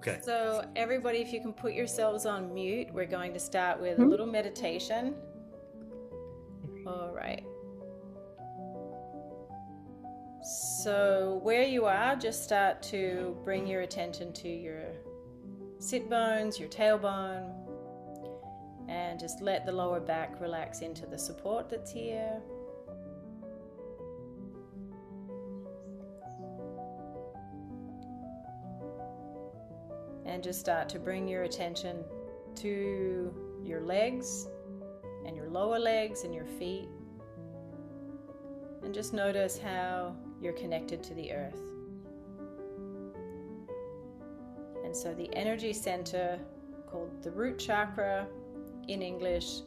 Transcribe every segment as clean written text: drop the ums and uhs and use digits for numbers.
Okay. So everybody, if you can put yourselves on mute, we're going to start with a Mhm. little meditation. All right. So where you are, just start to bring your attention to your sit bones, your tailbone, and just let the lower back relax into the support that's here. And just start to bring your attention to your legs and your lower legs and your feet. And just notice how you're connected to the earth. And so the energy center, called the root chakra in English,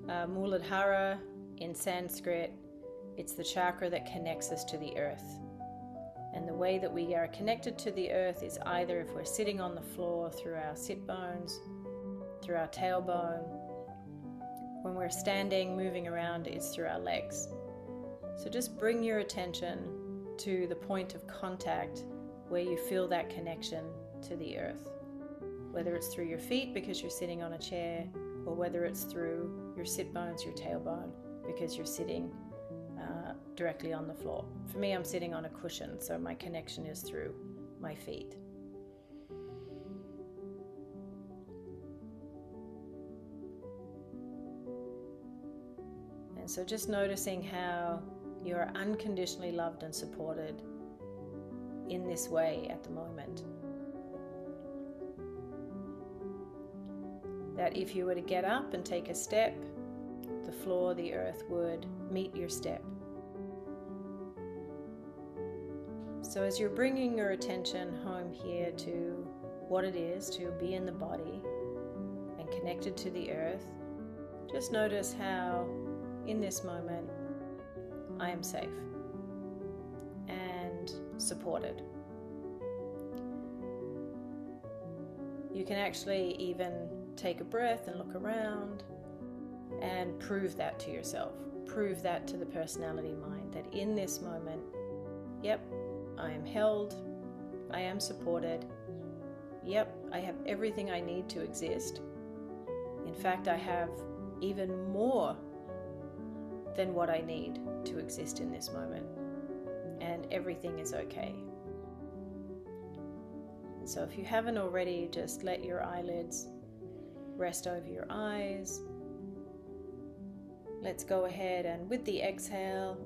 Muladhara in Sanskrit, it's the chakra that connects us to the earth. And the way that we are connected to the earth is either if we're sitting on the floor through our sit bones, through our tailbone. When we're standing, moving around, it's through our legs. So just bring your attention to the point of contact where you feel that connection to the earth. Whether it's through your feet because you're sitting on a chair, or whether it's through your sit bones, your tailbone, because you're sitting directly on the floor. For me, I'm sitting on a cushion, so my connection is through my feet. And so just noticing how you are unconditionally loved and supported in this way at the moment. That if you were to get up and take a step, the floor, the earth would meet your step. So as you're bringing your attention home here to what it is to be in the body and connected to the earth, just notice how in this moment I am safe and supported. You can actually even take a breath and look around and prove that to yourself. Prove that to the personality mind, that in this moment, yep, I am held, I am supported, yep, I have everything I need to exist. In fact, I have even more than what I need to exist in this moment, and everything is okay. And so if you haven't already, just let your eyelids rest over your eyes. Let's go ahead and with the exhale,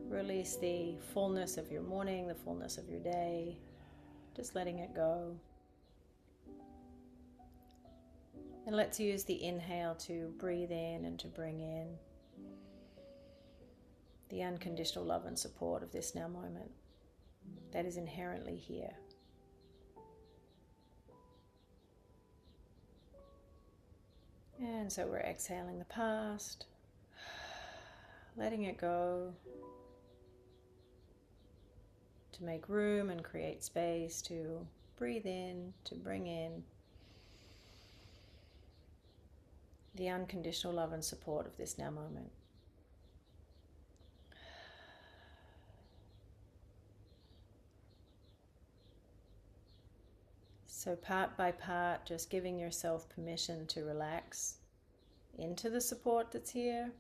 release the fullness of your morning, the fullness of your day, just letting it go. And let's use the inhale to breathe in and to bring in the unconditional love and support of this now moment that is inherently here. And so we're exhaling the past, letting it go, to make room and create space to breathe in, to bring in the unconditional love and support of this now moment. So part by part, just giving yourself permission to relax into the support that's here,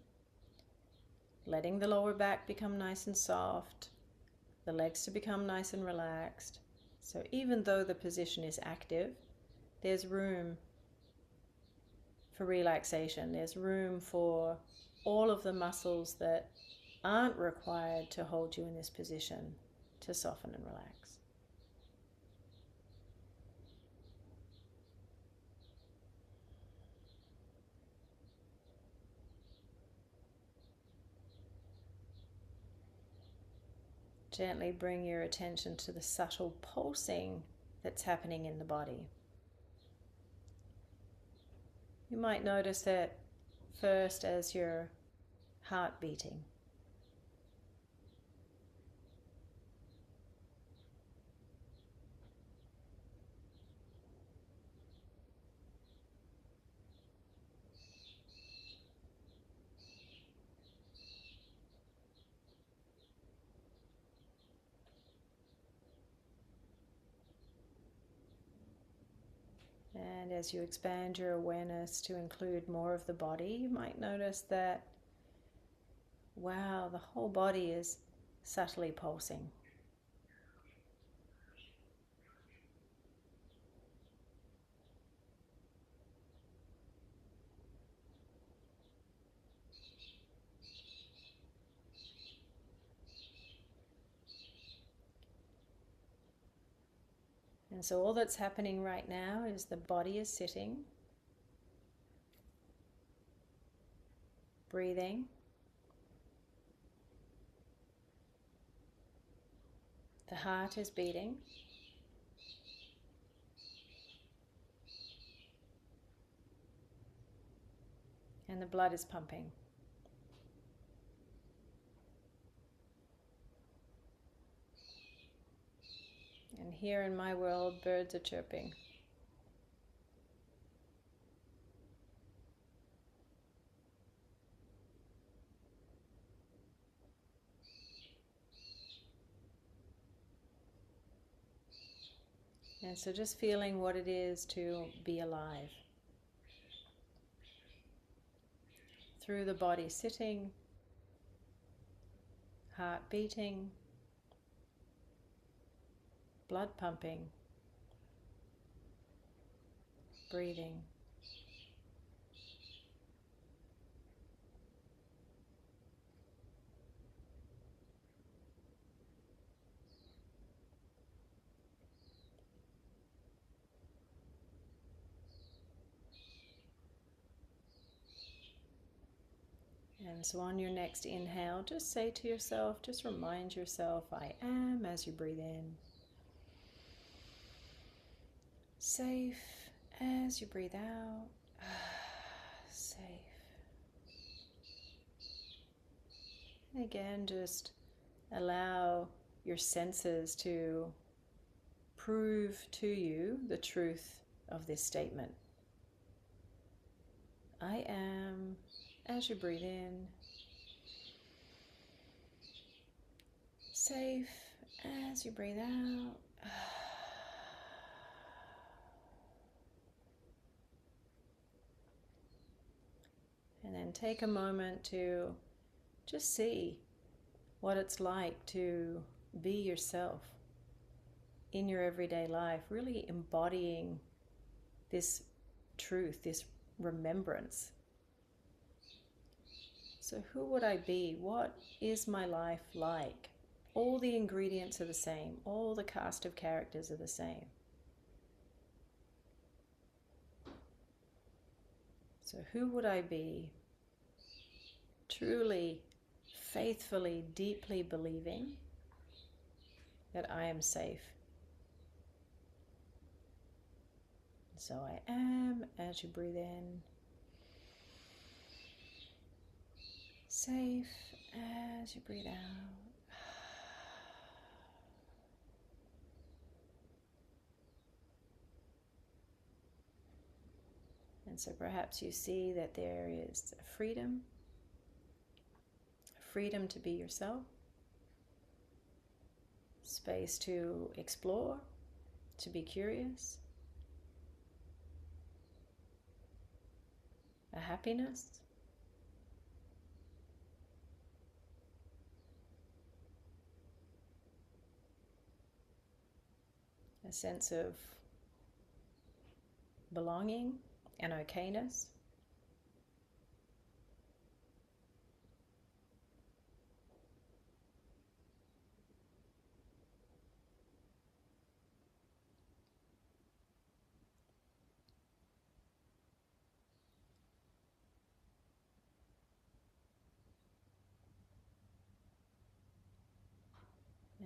letting the lower back become nice and soft, the legs to become nice and relaxed. So even though the position is active, there's room for relaxation. There's room for all of the muscles that aren't required to hold you in this position to soften and relax. Gently bring your attention to the subtle pulsing that's happening in the body. You might notice it first as your heart beating. And as you expand your awareness to include more of the body, you might notice that, wow, the whole body is subtly pulsing. And so all that's happening right now is the body is sitting, breathing, the heart is beating, and the blood is pumping. And here in my world, birds are chirping. And so just feeling what it is to be alive. Through the body sitting, heart beating, blood pumping, breathing. And so on your next inhale, just say to yourself, just remind yourself, I am, as you breathe in. Safe as you breathe out. Safe. And again, just allow your senses to prove to you the truth of this statement. I am, as you breathe in. Safe as you breathe out. And then take a moment to just see what it's like to be yourself in your everyday life, really embodying this truth, this remembrance. So who would I be? What is my life like? All the ingredients are the same. All the cast of characters are the same. So who would I be? Truly, faithfully, deeply believing that I am safe. So I am, as you breathe in. Safe as you breathe out. And so perhaps you see that there is a freedom to be yourself, space to explore, to be curious, a happiness, a sense of belonging and okayness.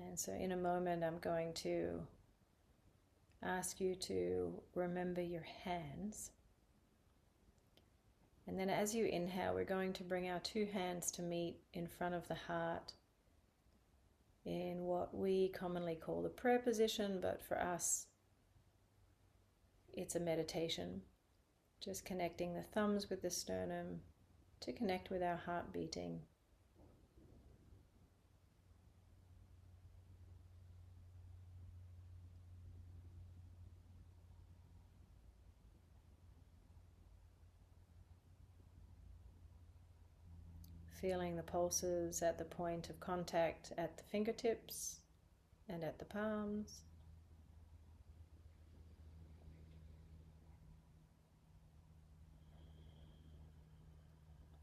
And so in a moment I'm going to ask you to remember your hands. And then as you inhale, we're going to bring our two hands to meet in front of the heart in what we commonly call the prayer position, but for us it's a meditation. Just connecting the thumbs with the sternum to connect with our heart beating. feeling the pulses at the point of contact at the fingertips and at the palms.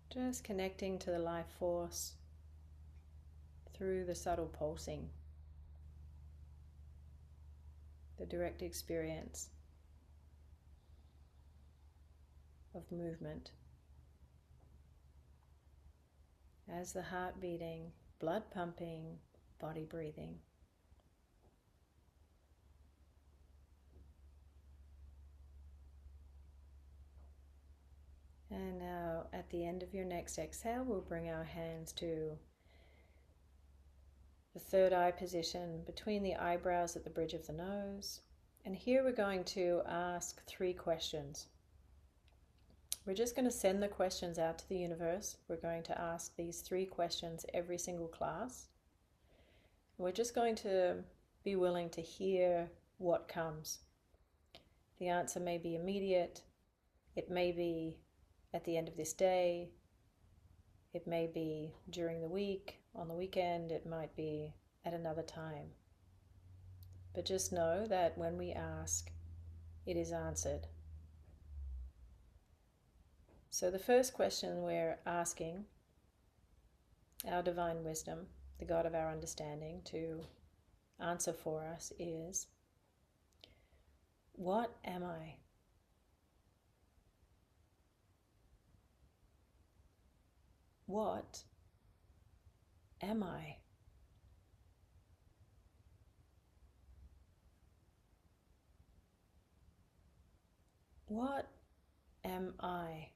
Just connecting to the life force through the subtle pulsing, the direct experience of movement. As the heart beating, blood pumping, body breathing. And now at the end of your next exhale, we'll bring our hands to the third eye position between the eyebrows at the bridge of the nose. And here we're going to ask 3 questions. We're just going to send the questions out to the universe. We're going to ask these 3 questions every single class. We're just going to be willing to hear what comes. The answer may be immediate. It may be at the end of this day. It may be during the week, on the weekend. It might be at another time. But just know that when we ask, it is answered. So the first question we're asking our divine wisdom, the God of our understanding, to answer for us is, what am I? What am I? What am I?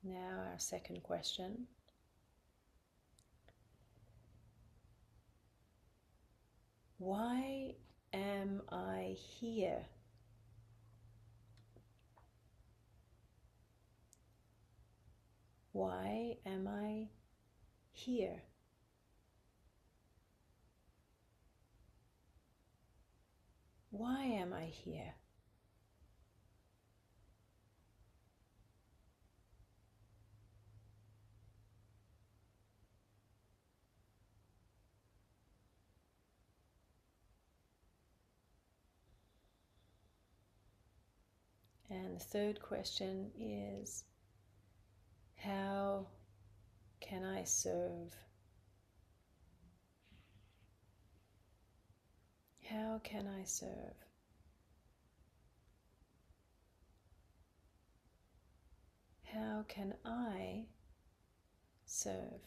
Now our second question. Why am I here? Why am I here? Why am I here? And the third question is, how can I serve? How can I serve? How can I serve?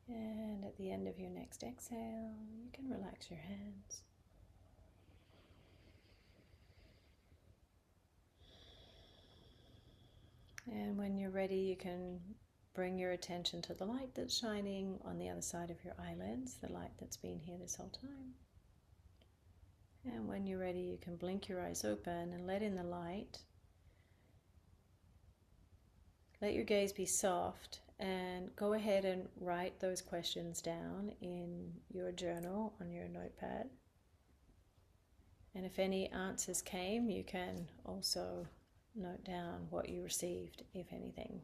And at the end of your next exhale, you can relax your hands. And when you're ready, you can bring your attention to the light that's shining on the other side of your eyelids, the light that's been here this whole time. And when you're ready, you can blink your eyes open and let in the light. Let your gaze be soft and go ahead and write those questions down in your journal on your notepad. And if any answers came, you can also note down what you received, if anything.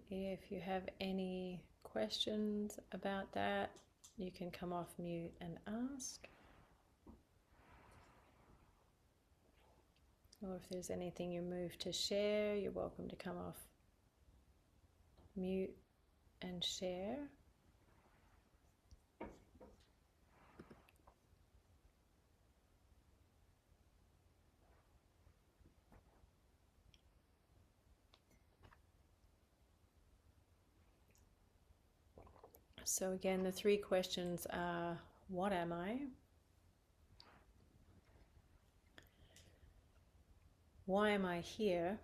if you have any questions about that, you can come off mute and ask. Or if there's anything you move to share, you're welcome to come off mute and share. So again, the three questions are, what am I? Why am I here?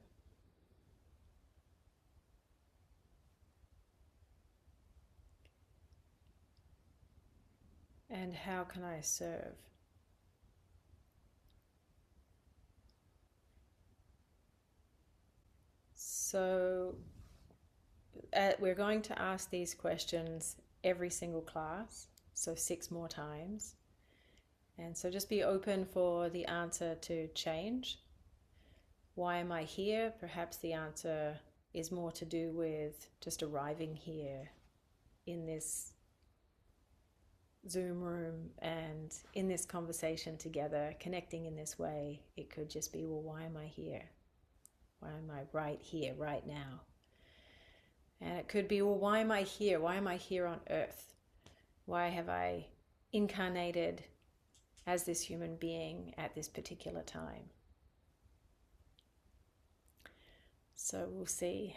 And how can I serve? So we're going to ask these questions every single class, so 6 more times. And so just be open for the answer to change. Why am I here? Perhaps the answer is more to do with just arriving here in this Zoom room and in this conversation together, connecting in this way. It could just be, well, why am I here? Why am I right here, right now? And it could be, well, why am I here? Why am I here on earth? Why have I incarnated as this human being at this particular time? So we'll see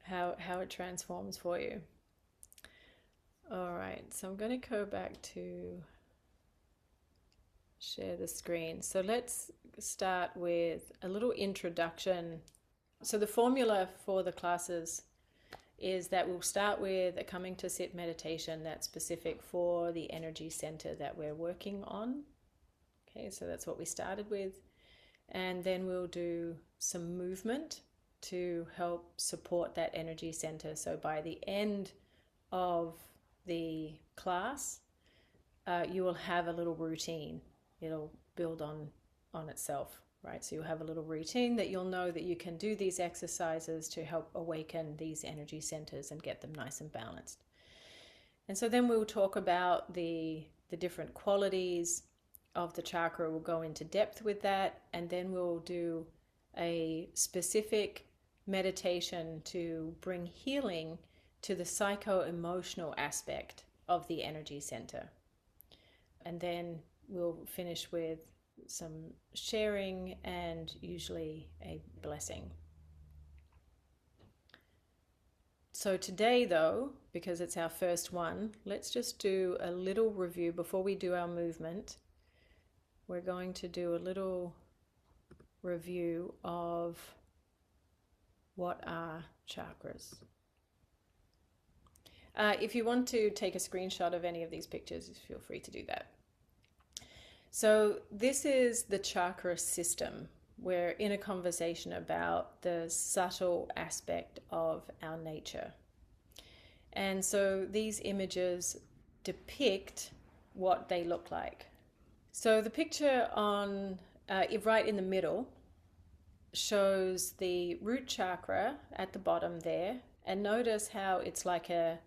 how it transforms for you. All right, so I'm going to go back to share the screen. So let's start with a little introduction. So the formula for the classes is that we'll start with a coming to sit meditation that's specific for the energy center that we're working on. Okay, so that's what we started with. And then we'll do some movement to help support that energy center. So by the end of the class, you will have a little routine. It'll build on itself, right? So you'll have a little routine that you'll know that you can do these exercises to help awaken these energy centers and get them nice and balanced. And so then we'll talk about the different qualities of the chakra. We'll go into depth with that, and then we'll do a specific meditation to bring healing to the psycho-emotional aspect of the energy center. And then we'll finish with some sharing and usually a blessing. So today, though, because it's our first one, let's just do a little review before we do our movement. We're going to do a little review of what are chakras. If you want to take a screenshot of any of these pictures, feel free to do that. So this is the chakra system. We're in a conversation about the subtle aspect of our nature. And so these images depict what they look like. So the picture on right in the middle shows the root chakra at the bottom there, and notice how it's like an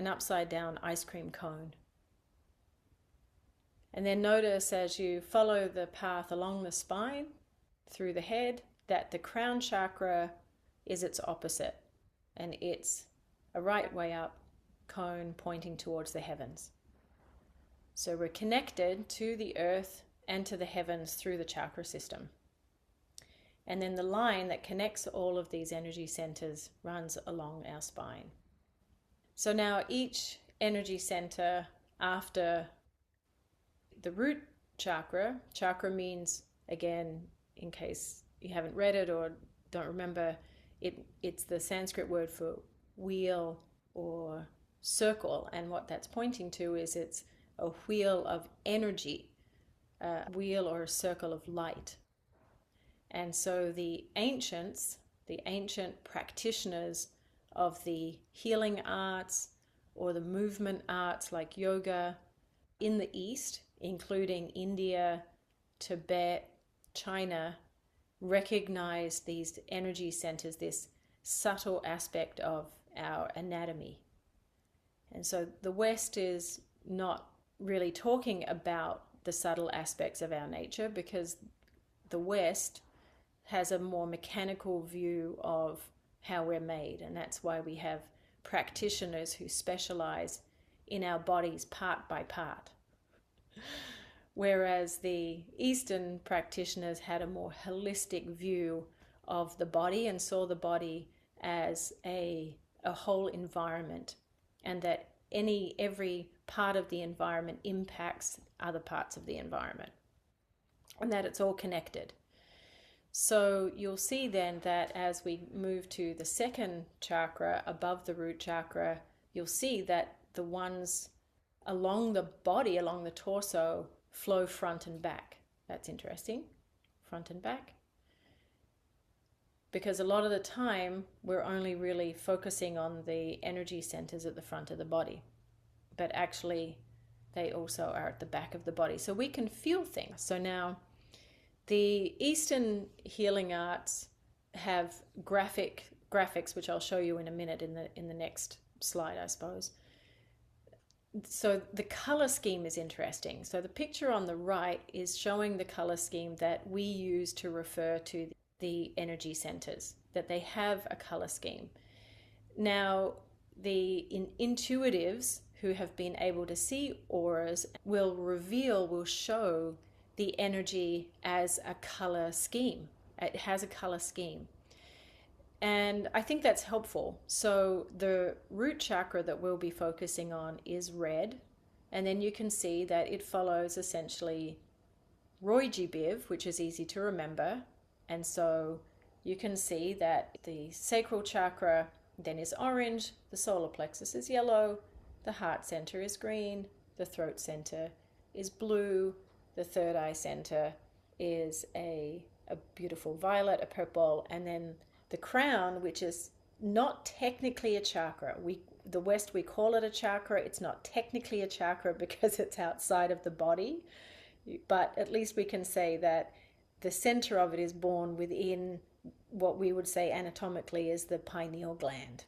upside down ice cream cone. And then notice as you follow the path along the spine through the head that the crown chakra is its opposite, and it's a right way up cone pointing towards the heavens. So we're connected to the earth and to the heavens through the chakra system. And then the line that connects all of these energy centers runs along our spine. So now each energy center after the root chakra, chakra means, again, in case you haven't read it or don't remember, it's the Sanskrit word for wheel or circle. And what that's pointing to is it's a wheel of energy, a wheel or a circle of light. And so the ancient practitioners of the healing arts or the movement arts like yoga in the East, including India, Tibet, China, recognize these energy centers, this subtle aspect of our anatomy. And so the West is not really talking about the subtle aspects of our nature, because the West has a more mechanical view of how we're made. And that's why we have practitioners who specialize in our bodies part by part. Whereas the Eastern practitioners had a more holistic view of the body and saw the body as a whole environment, and that every part of the environment impacts other parts of the environment, and that it's all connected. So you'll see then that as we move to the second chakra above the root chakra, you'll see that the ones along the body, along the torso, flow front and back. That's interesting, front and back. Because a lot of the time we're only really focusing on the energy centers at the front of the body, but actually they also are at the back of the body. So we can feel things. So now the Eastern healing arts have graphics, which I'll show you in a minute in the next slide, I suppose. So the color scheme is interesting. So the picture on the right is showing the color scheme that we use to refer to the energy centers, that they have a color scheme. Now, the intuitives who have been able to see auras will show the energy as a color scheme. It has a color scheme. And I think that's helpful. So the root chakra that we'll be focusing on is red. And then you can see that it follows essentially Roy-G Biv, which is easy to remember. And so you can see that the sacral chakra then is orange, the solar plexus is yellow, the heart center is green, the throat center is blue, the third eye center is a beautiful violet, a purple, and then the crown, which is not technically a chakra. The West, we call it a chakra. It's not technically a chakra because it's outside of the body, but at least we can say that the center of it is born within what we would say anatomically is the pineal gland.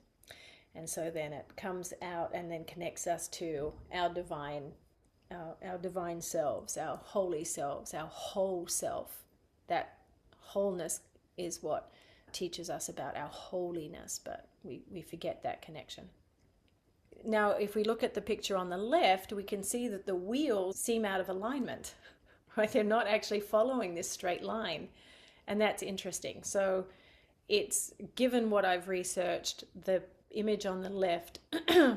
And so then it comes out and then connects us to our divine selves, our holy selves, our whole self. That wholeness is what teaches us about our holiness, but we forget that connection. Now, if we look at the picture on the left, we can see that the wheels seem out of alignment. Right? They're not actually following this straight line. And that's interesting. So it's, given what I've researched, the image on the left,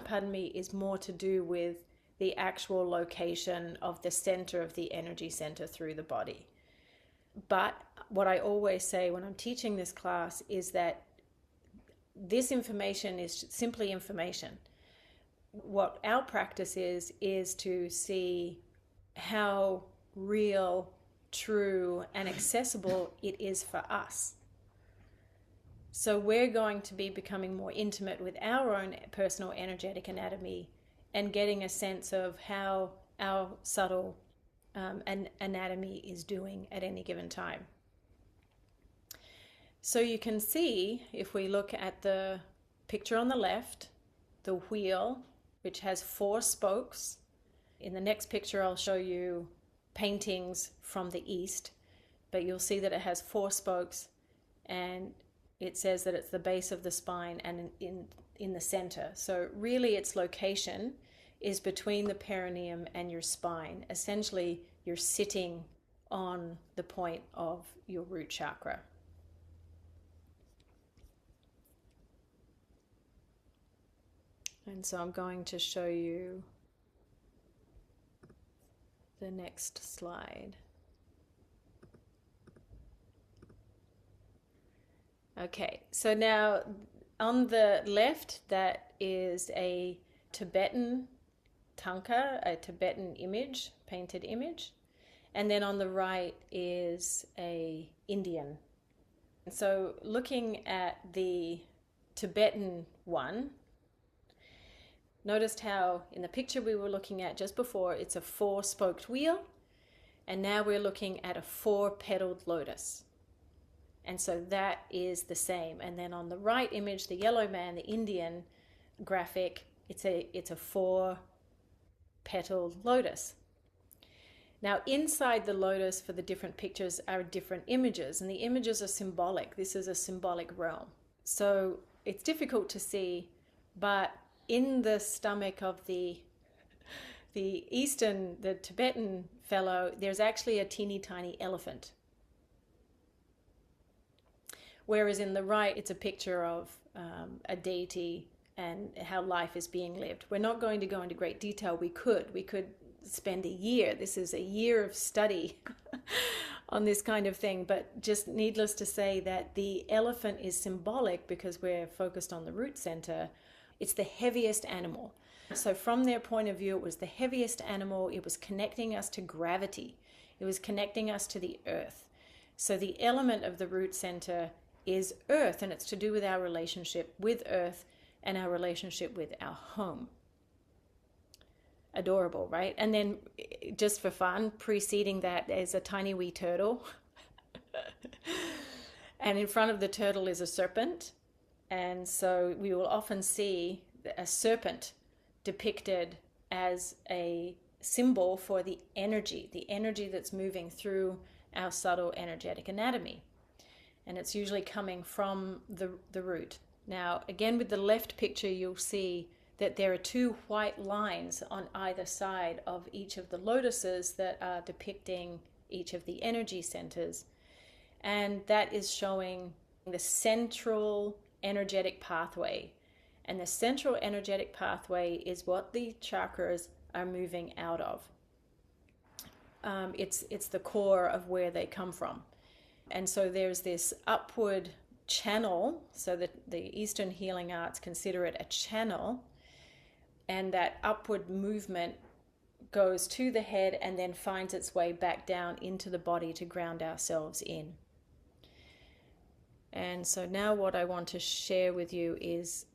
pardon me, is more to do with the actual location of the center of the energy center through the body. But what I always say when I'm teaching this class is that this information is simply information. What our practice is to see how real, true, and accessible it is for us. So we're going to be becoming more intimate with our own personal energetic anatomy and getting a sense of how our subtle anatomy is doing at any given time. So you can see, if we look at the picture on the left, the wheel, which has 4 spokes. In the next picture, I'll show you paintings from the East, but you'll see that it has 4 spokes, and it says that it's the base of the spine and in the center. So really its location is between the perineum and your spine. Essentially, you're sitting on the point of your root chakra. And so I'm going to show you the next slide. Okay, so now on the left, that is a Tibetan tanka, a Tibetan image, painted image. And then on the right is a Indian. And so looking at the Tibetan one, noticed how in the picture we were looking at just before, it's a 4-spoked wheel, and now we're looking at a 4-petaled lotus. And so that is the same. And then on the right image, the yellow man, the Indian graphic, it's a 4-petaled lotus. Now inside the lotus for the different pictures are different images, and the images are symbolic. This is a symbolic realm. So it's difficult to see, but in the stomach of the Tibetan fellow, there's actually a teeny tiny elephant. Whereas in the right, it's a picture of a deity and how life is being lived. We're not going to go into great detail. We could spend a year. This is a year of study on this kind of thing, but just needless to say that the elephant is symbolic because we're focused on the root center. It's the heaviest animal. So from their point of view, it was the heaviest animal. It was connecting us to gravity. It was connecting us to the earth. So the element of the root center is earth, and it's to do with our relationship with earth and our relationship with our home. Adorable, right? And then just for fun, preceding that is a tiny wee turtle. And in front of the turtle is a serpent. And so we will often see a serpent depicted as a symbol for the energy that's moving through our subtle energetic anatomy. And it's usually coming from the root. Now, again, with the left picture, you'll see that there are 2 white lines on either side of each of the lotuses that are depicting each of the energy centers. And that is showing the central energetic pathway. And the central energetic pathway is what the chakras are moving out of. It's the core of where they come from. And so there's this upward channel, so that the Eastern healing arts consider it a channel, and that upward movement goes to the head and then finds its way back down into the body to ground ourselves in. And so now what I want to share with you is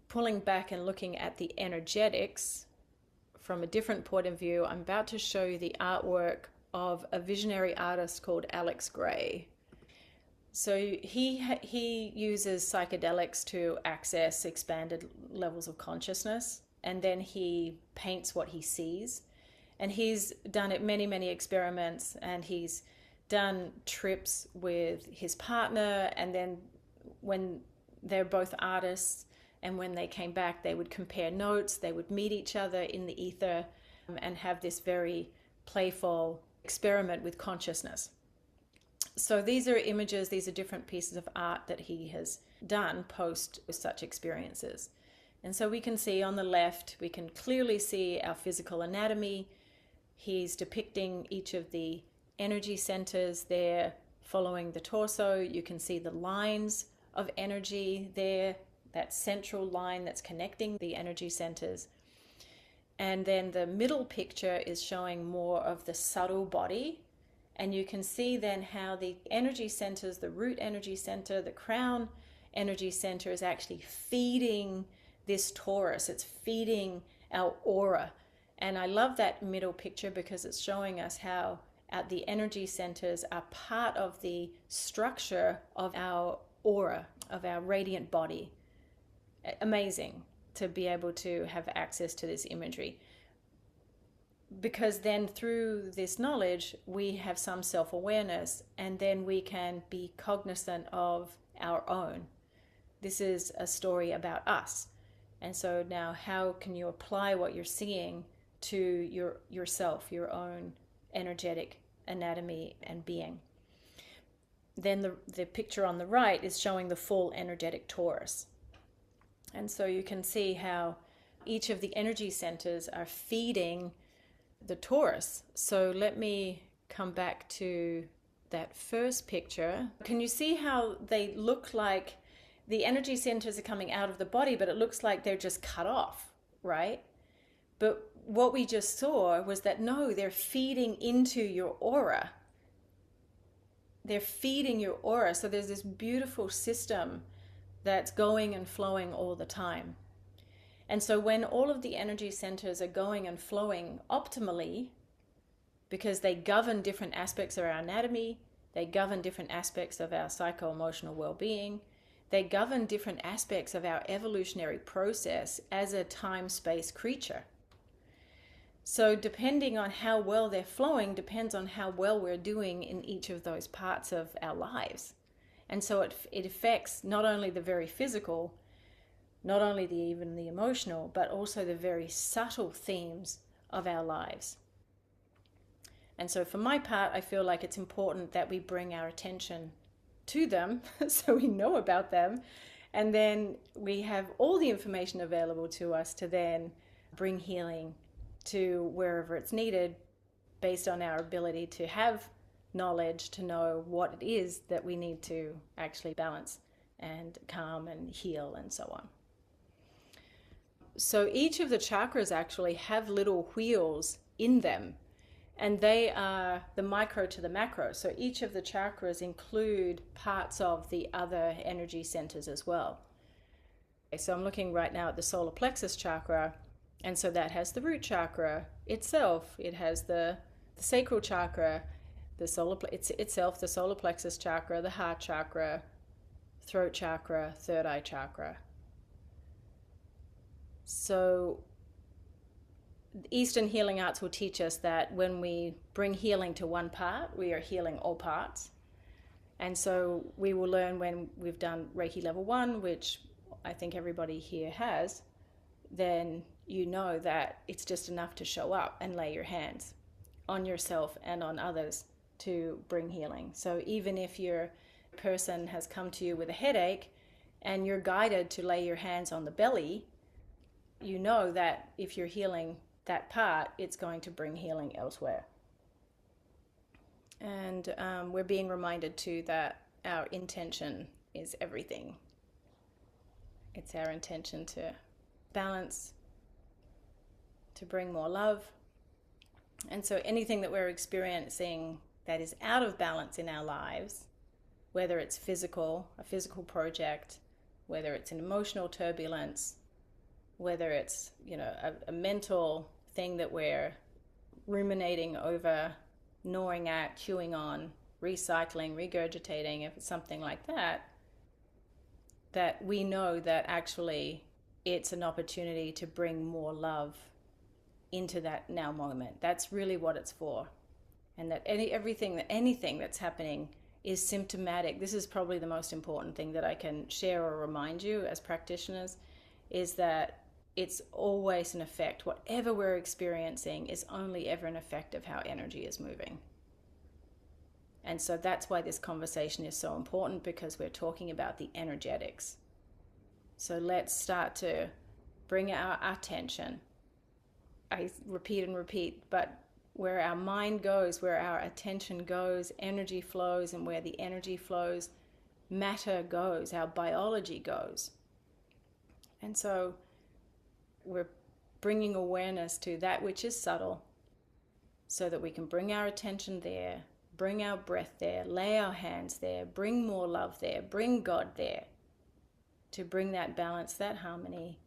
pulling back and looking at the energetics from a different point of view. I'm about to show you the artwork of a visionary artist called Alex Gray. So he uses psychedelics to access expanded levels of consciousness, and then he paints what he sees. And he's done it many experiments, and he's done trips with his partner, and then when they're both artists, and when they came back, they would compare notes, they would meet each other in the ether and have this very playful experiment with consciousness. So these are images, these are different pieces of art that he has done post such experiences. And so we can see on the left, we can clearly see our physical anatomy. He's depicting each of the energy centers there following the torso. You can see the lines of energy there, that central line that's connecting the energy centers. And then the middle picture is showing more of the subtle body. And you can see then how the energy centers, the root energy center, the crown energy center is actually feeding this torus. It's feeding our aura. And I love that middle picture because it's showing us how the energy centers are part of the structure of our aura, of our radiant body. Amazing to be able to have access to this imagery. Because then through this knowledge, we have some self-awareness, and then we can be cognizant of our own. This is a story about us. And so now how can you apply what you're seeing to yourself, your own energetic anatomy and being? Then the picture on the right is showing the full energetic torus. And so you can see how each of the energy centers are feeding the torus. So let me come back to that first picture. Can you see how they look like the energy centers are coming out of the body, but it looks like they're just cut off, right? But what we just saw was that no, they're feeding into your aura. They're feeding your aura. So there's this beautiful system that's going and flowing all the time. And so when all of the energy centers are going and flowing optimally, because they govern different aspects of our anatomy, They govern different aspects of our psycho-emotional well-being. They govern different aspects of our evolutionary process as a time-space creature. So depending on how well they're flowing depends on how well we're doing in each of those parts of our lives. And so it affects not only the very physical, not only even the emotional, but also the very subtle themes of our lives. And so for my part, I feel like it's important that we bring our attention to them so we know about them, and then we have all the information available to us to then bring healing to wherever it's needed based on our ability to have knowledge to know what it is that we need to actually balance and calm and heal and so on. So each of the chakras actually have little wheels in them, and they are the micro to the macro. So each of the chakras include parts of the other energy centers as well. Okay, so I'm looking right now at the solar plexus chakra, and so that has the root chakra itself. It has the sacral chakra, the solar plexus chakra, the heart chakra, throat chakra, third eye chakra. So Eastern healing arts will teach us that when we bring healing to one part, we are healing all parts. And so we will learn when we've done Reiki level 1, which I think everybody here has, then you know that it's just enough to show up and lay your hands on yourself and on others to bring healing. So even if your person has come to you with a headache and you're guided to lay your hands on the belly, you know that if you're healing that part, it's going to bring healing elsewhere. And we're being reminded too that our intention is everything. It's our intention to balance, to bring more love. And so anything that we're experiencing that is out of balance in our lives, whether it's a physical project, whether it's an emotional turbulence, whether it's, a mental thing that we're ruminating over, gnawing at, chewing on, recycling, regurgitating, if it's something like that, that we know that actually it's an opportunity to bring more love into that now moment. That's really what it's for. And that anything that's happening is symptomatic. This is probably the most important thing that I can share or remind you as practitioners, is that it's always an effect. Whatever we're experiencing is only ever an effect of how energy is moving. And so that's why this conversation is so important, because we're talking about the energetics. So let's start to bring our attention. I repeat and repeat, but where our mind goes, where our attention goes, energy flows, and where the energy flows, matter goes, our biology goes. And so we're bringing awareness to that which is subtle so that we can bring our attention there, bring our breath there, lay our hands there, bring more love there, bring God there, to bring that balance, that harmony.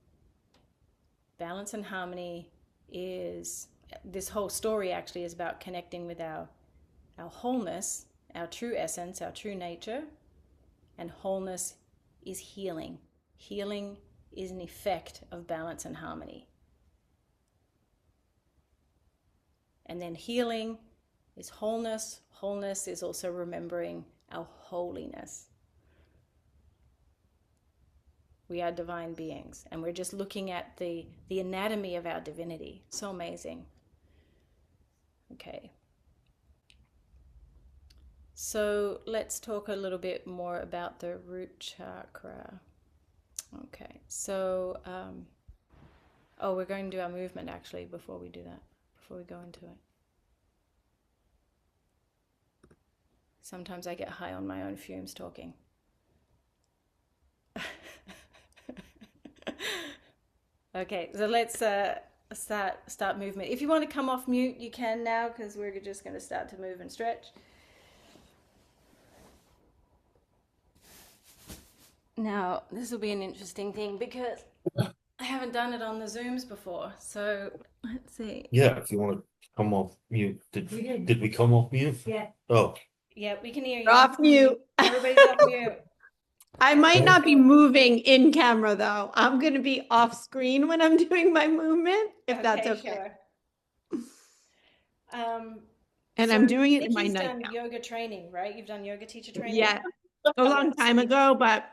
Balance and harmony is, this whole story actually is about connecting with our wholeness, our true essence, our true nature. And wholeness is healing. Healing is an effect of balance and harmony. And then healing is wholeness. Wholeness is also remembering our holiness. We are divine beings, and we're just looking at the anatomy of our divinity. So amazing. Okay. So let's talk a little bit more about the root chakra. Okay, so, we're going to do our movement actually before we do that, before we go into it. Sometimes I get high on my own fumes talking. Okay, so let's start movement. If you want to come off mute, you can now, because we're just going to start to move and stretch. Now, this will be an interesting thing because I haven't done it on the Zooms before. So let's see. Yeah, if you want to come off mute. Did we come off mute? Yeah. Oh. Yeah, we can hear you. You're off mute. Everybody's off mute. I might not be moving in camera though. I'm going to be off screen when I'm doing my movement, if that's okay. Sure. And so I'm doing it in my Nikki's nightgown. done yoga training, right? You've done yoga teacher training? Yeah, a long time ago, but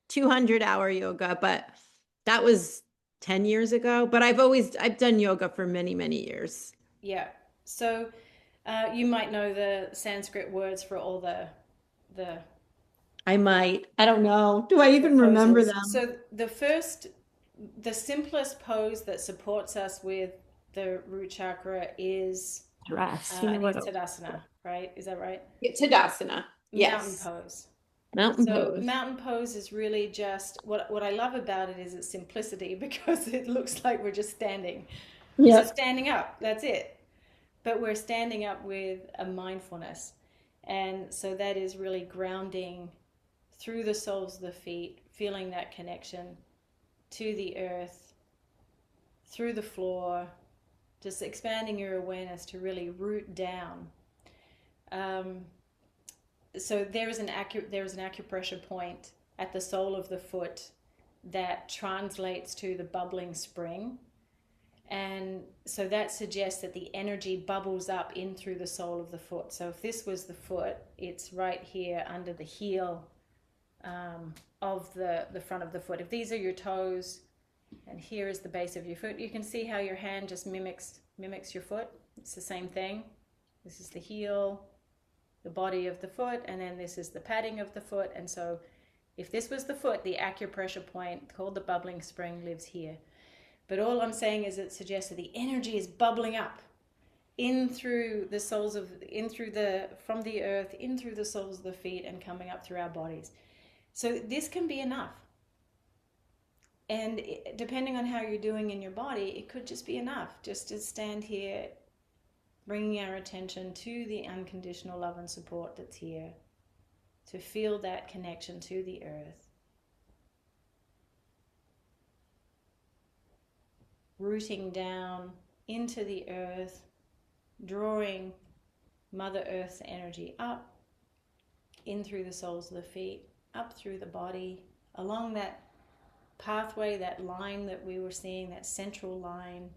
200-hour yoga, but that was 10 years ago. But I've done yoga for many, many years. Yeah. So you might know the Sanskrit words for all the I might. I don't know. Do I even remember them? So the simplest pose that supports us with the root chakra is Tadasana, right? Is that right? Tadasana. Yes. Mountain pose. Mountain pose. Mountain pose is really just what I love about it is its simplicity, because it looks like we're just standing. Yeah. So standing up, that's it. But we're standing up with a mindfulness. And so that is really grounding through the soles of the feet, feeling that connection to the earth, through the floor, just expanding your awareness to really root down. So there is an acupressure point at the sole of the foot that translates to the bubbling spring. And so that suggests that the energy bubbles up in through the sole of the foot. So if this was the foot, it's right here under the heel of the front of the foot. If these are your toes and here is the base of your foot, you can see how your hand just mimics your foot. It's the same thing. This is the heel, the body of the foot, and then this is the padding of the foot. And so if this was the foot, the acupressure point called the bubbling spring lives here. But all I'm saying is it suggests that the energy is bubbling up in through the soles of, from the earth, in through the soles of the feet and coming up through our bodies. So this can be enough. And depending on how you're doing in your body, it could just be enough just to stand here, bringing our attention to the unconditional love and support that's here, to feel that connection to the earth. Rooting down into the earth, drawing Mother Earth's energy up, in through the soles of the feet, up through the body, along that pathway, that line that we were seeing, that central line.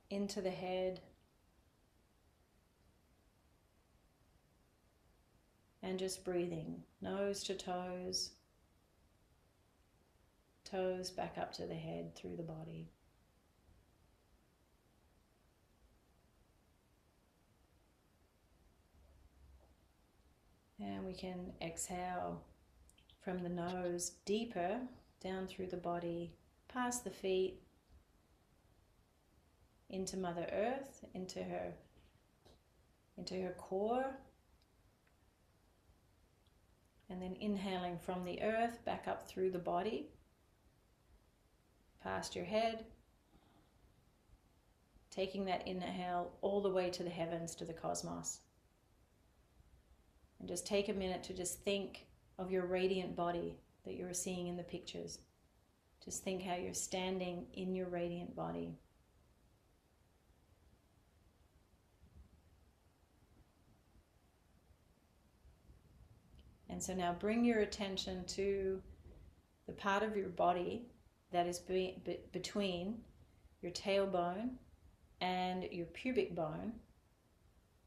Into the head. And just breathing, nose to toes. Toes back up to the head, through the body. And we can exhale from the nose deeper, down through the body, past the feet, into Mother Earth, into her core. And then inhaling from the earth, back up through the body, past your head, taking that inhale all the way to the heavens, to the cosmos. And just take a minute to just think of your radiant body that you're seeing in the pictures. Just think how you're standing in your radiant body. And so now bring your attention to the part of your body that is between your tailbone and your pubic bone.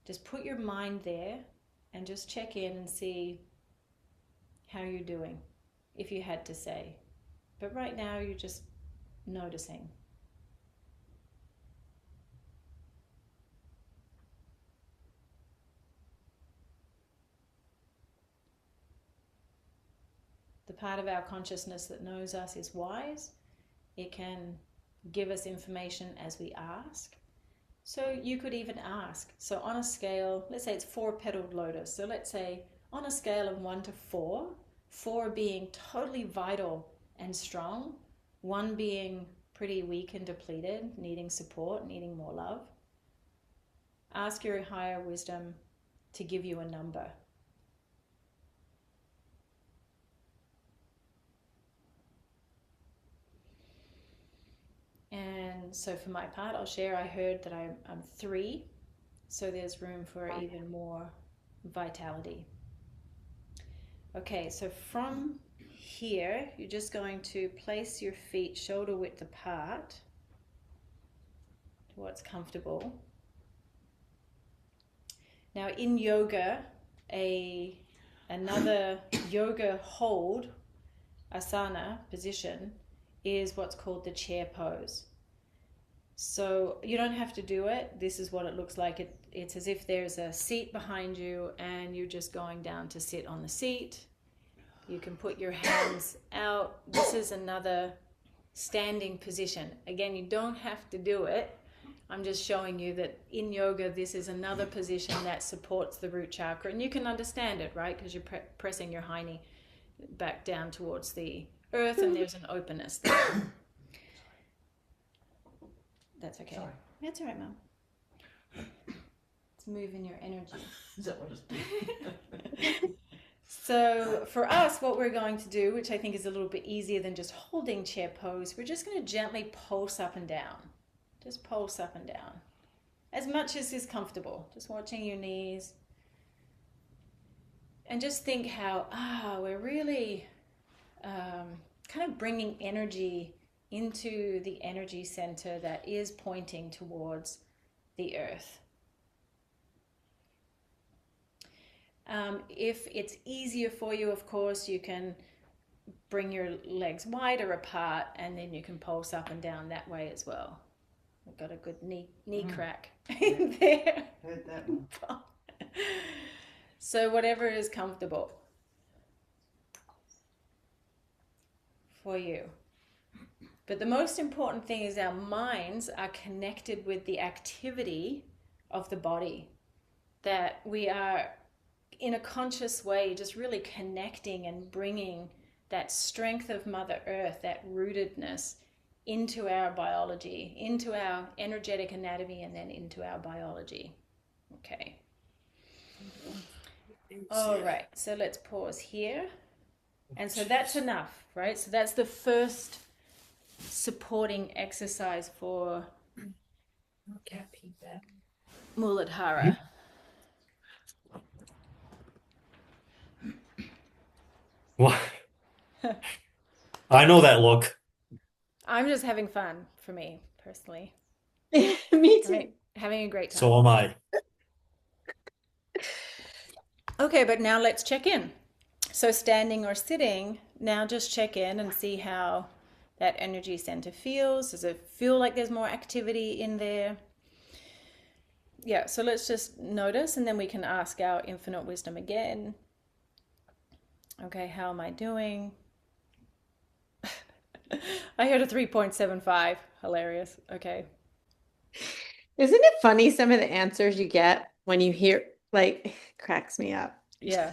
Just put your mind there and just check in and see how you're doing, if you had to say. But right now you're just noticing. The part of our consciousness that knows us is wise. It can give us information as we ask. So you could even ask. So on a scale, let's say it's 4-petaled lotus. So let's say on a scale of 1 to 4, 4 being totally vital and strong, 1 being pretty weak and depleted, needing support, needing more love. Ask your higher wisdom to give you a number. And so for my part, I'll share, I heard that I'm 3, so there's room for even more vitality. Okay, so from here, you're just going to place your feet shoulder width apart to what's comfortable. Now in yoga, another yoga hold, asana position, is what's called the chair pose. So you don't have to do it. This is what it looks like. It's as if there's a seat behind you and you're just going down to sit on the seat. You can put your hands out. This is another standing position. Again, you don't have to do it. I'm just showing you that in yoga, this is another position that supports the root chakra. And you can understand it, right? Because you're pressing your hiney back down towards the earth and there's an openness there. That's okay. Sorry. That's all right, Mum. It's moving your energy. Is that what it's doing? So for us, what we're going to do, which I think is a little bit easier than just holding chair pose, we're just going to gently pulse up and down. Just pulse up and down. As much as is comfortable. Just watching your knees. And just think how, we're really kind of bringing energy into the energy center that is pointing towards the earth. If it's easier for you, of course, you can bring your legs wider apart and then you can pulse up and down that way as well. I've got a good knee crack in there. Heard that one. So whatever is comfortable for you. But the most important thing is our minds are connected with the activity of the body. That we are, in a conscious way, just really connecting and bringing that strength of Mother Earth, that rootedness, into our biology, into our energetic anatomy, and then into our biology. Okay. All right, so let's pause here. And so that's enough, right? So that's the first supporting exercise for Muladhara. What? I know that look. I'm just having fun for me, personally. Me too. Having a great time. So am I. Okay, but now let's check in. So standing or sitting, now just check in and see how that energy center feels. Does it feel like there's more activity in there? Yeah, so let's just notice and then we can ask our infinite wisdom again. Okay, how am I doing? I heard a 3.75. Hilarious. Okay. Isn't it funny some of the answers you get when you hear, like, cracks me up. Yeah.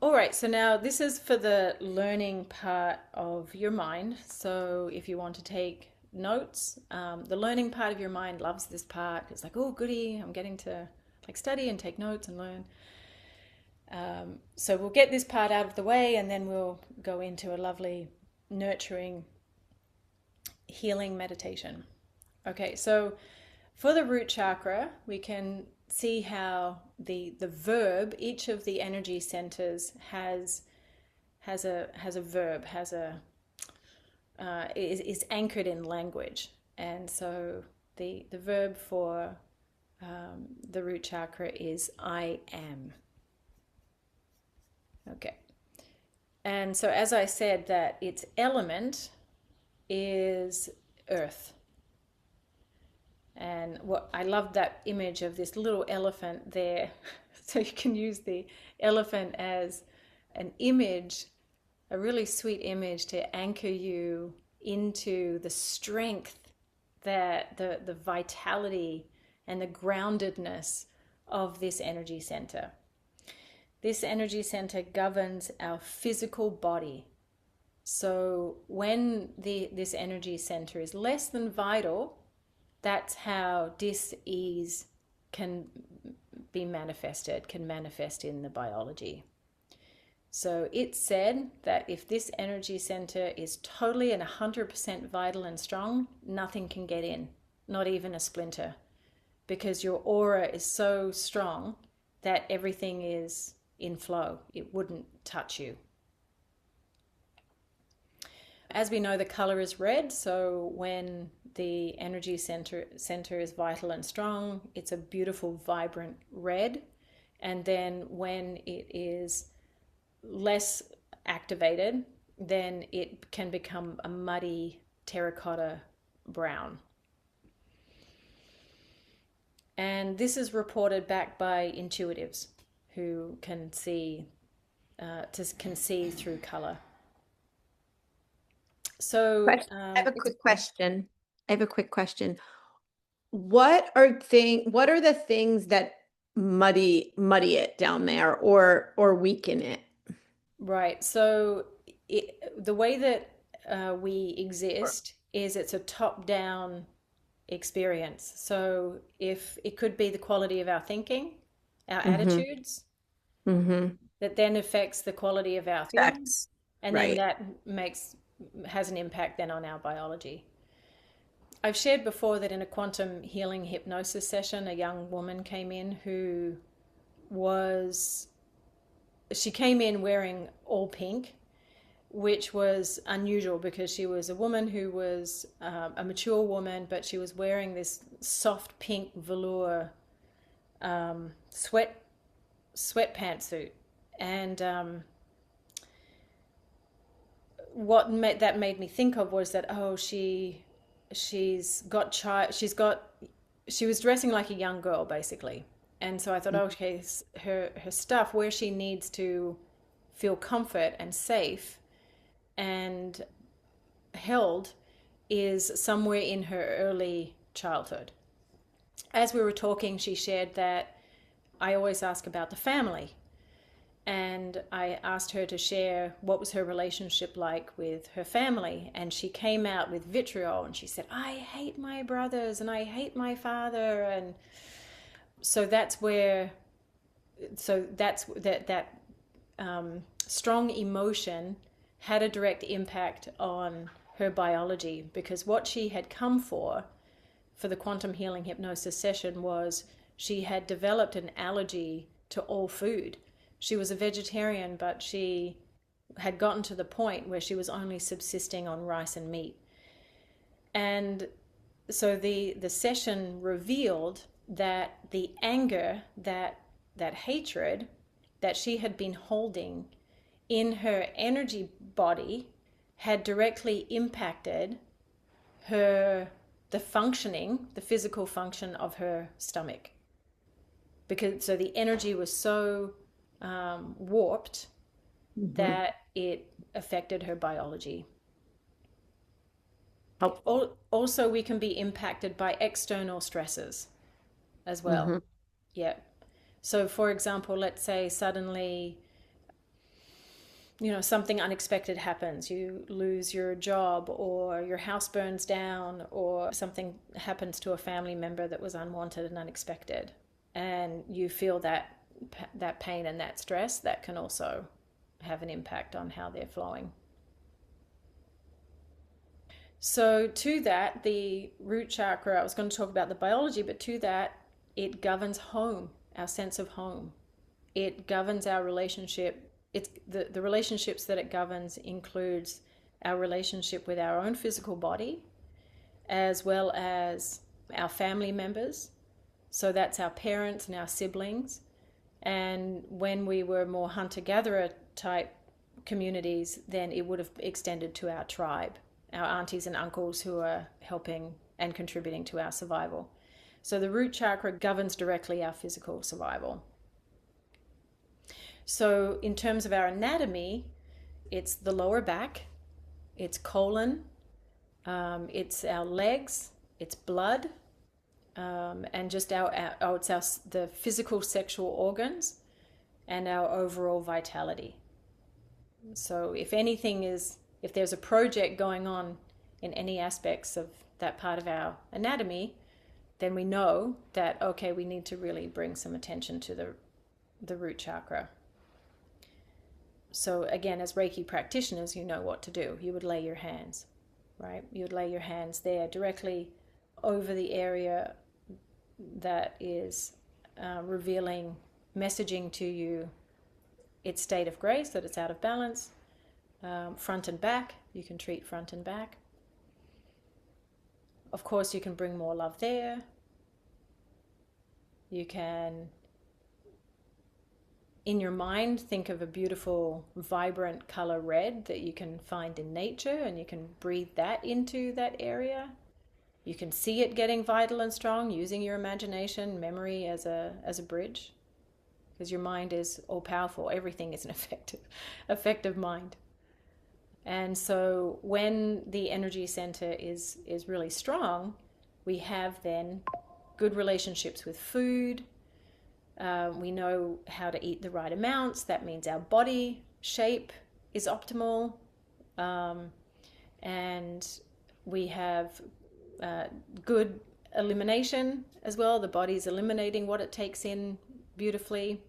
All right, so now this is for the learning part of your mind. So if you want to take notes, the learning part of your mind loves this part. It's like, oh, goody, I'm getting to like study and take notes and learn. So we'll get this part out of the way and then we'll go into a lovely, nurturing, healing meditation. Okay, so for the root chakra, we can see how the verb, each of the energy centers has a verb, is anchored in language. And so the verb for the root chakra is I am. Okay. And so as I said, that its element is earth. And what I love that image of this little elephant there. So you can use the elephant as an image, a really sweet image to anchor you into the strength, that the vitality and the groundedness of this energy center. This energy center governs our physical body. So when this energy center is less than vital, that's how dis-ease can be manifested, can manifest in the biology. So it said that if this energy center is totally and 100% vital and strong, nothing can get in, not even a splinter, because your aura is so strong that everything is in flow. It wouldn't touch you. As we know, the color is red, so when the energy center is vital and strong, it's a beautiful, vibrant red. And then when it is less activated, then it can become a muddy terracotta brown. And this is reported back by intuitives who can see through color. So I have a quick question. What are the things that muddy it down there or weaken it? Right. So the way that we exist is it's a top-down experience. So if it could be the quality of our thinking, our attitudes, that then affects the quality of our feelings, and then that has an impact then on our biology. I've shared before that in a quantum healing hypnosis session, a young woman came in she came in wearing all pink, which was unusual because she was a woman who was a mature woman, but she was wearing this soft pink velour sweatpant suit. And what that made me think of was that, she was dressing like a young girl basically. And so I thought, okay, her stuff, where she needs to feel comfort and safe and held, is somewhere in her early childhood. As we were talking, she shared that I always ask about the family. And I asked her to share what was her relationship like with her family. And she came out with vitriol and she said, I hate my brothers and I hate my father. And so that's that strong emotion had a direct impact on her biology, because what she had come for the quantum healing hypnosis session was she had developed an allergy to all food. She was a vegetarian, but she had gotten to the point where she was only subsisting on rice and meat. And so the session revealed that the anger, that hatred that she had been holding in her energy body had directly impacted the physical function of her stomach. So the energy was so warped that it affected her biology. Also, we can be impacted by external stresses as well. Yeah. So for example, let's say suddenly, something unexpected happens. You lose your job, or your house burns down, or something happens to a family member that was unwanted and unexpected. And you feel that pain and that stress, that can also have an impact on how they're flowing. So to that, the root chakra, I was going to talk about the biology, but to that, it governs home, our sense of home. It governs our relationship. It's the relationships that it governs includes our relationship with our own physical body, as well as our family members. So that's our parents and our siblings. And when we were more hunter-gatherer type communities, then it would have extended to our tribe, our aunties and uncles who are helping and contributing to our survival. So the root chakra governs directly our physical survival. So in terms of our anatomy, it's the lower back, it's colon, it's our legs, it's blood, and just the physical sexual organs and our overall vitality. So if there's a project going on in any aspects of that part of our anatomy, then we know that, okay, we need to really bring some attention to the root chakra. So again, as Reiki practitioners, you know what to do. You would lay your hands, right? You would lay your hands there directly over the area that is revealing, messaging to you its state of grace, that it's out of balance. Front and back, you can treat front and back. Of course, you can bring more love there. You can, in your mind, think of a beautiful, vibrant color red that you can find in nature, and you can breathe that into that area. You can see it getting vital and strong using your imagination, memory as a bridge, because your mind is all powerful. Everything is an effective mind. And so when the energy center is really strong, we have then good relationships with food. We know how to eat the right amounts. That means our body shape is optimal. And we have good elimination as well. The body's eliminating what it takes in beautifully.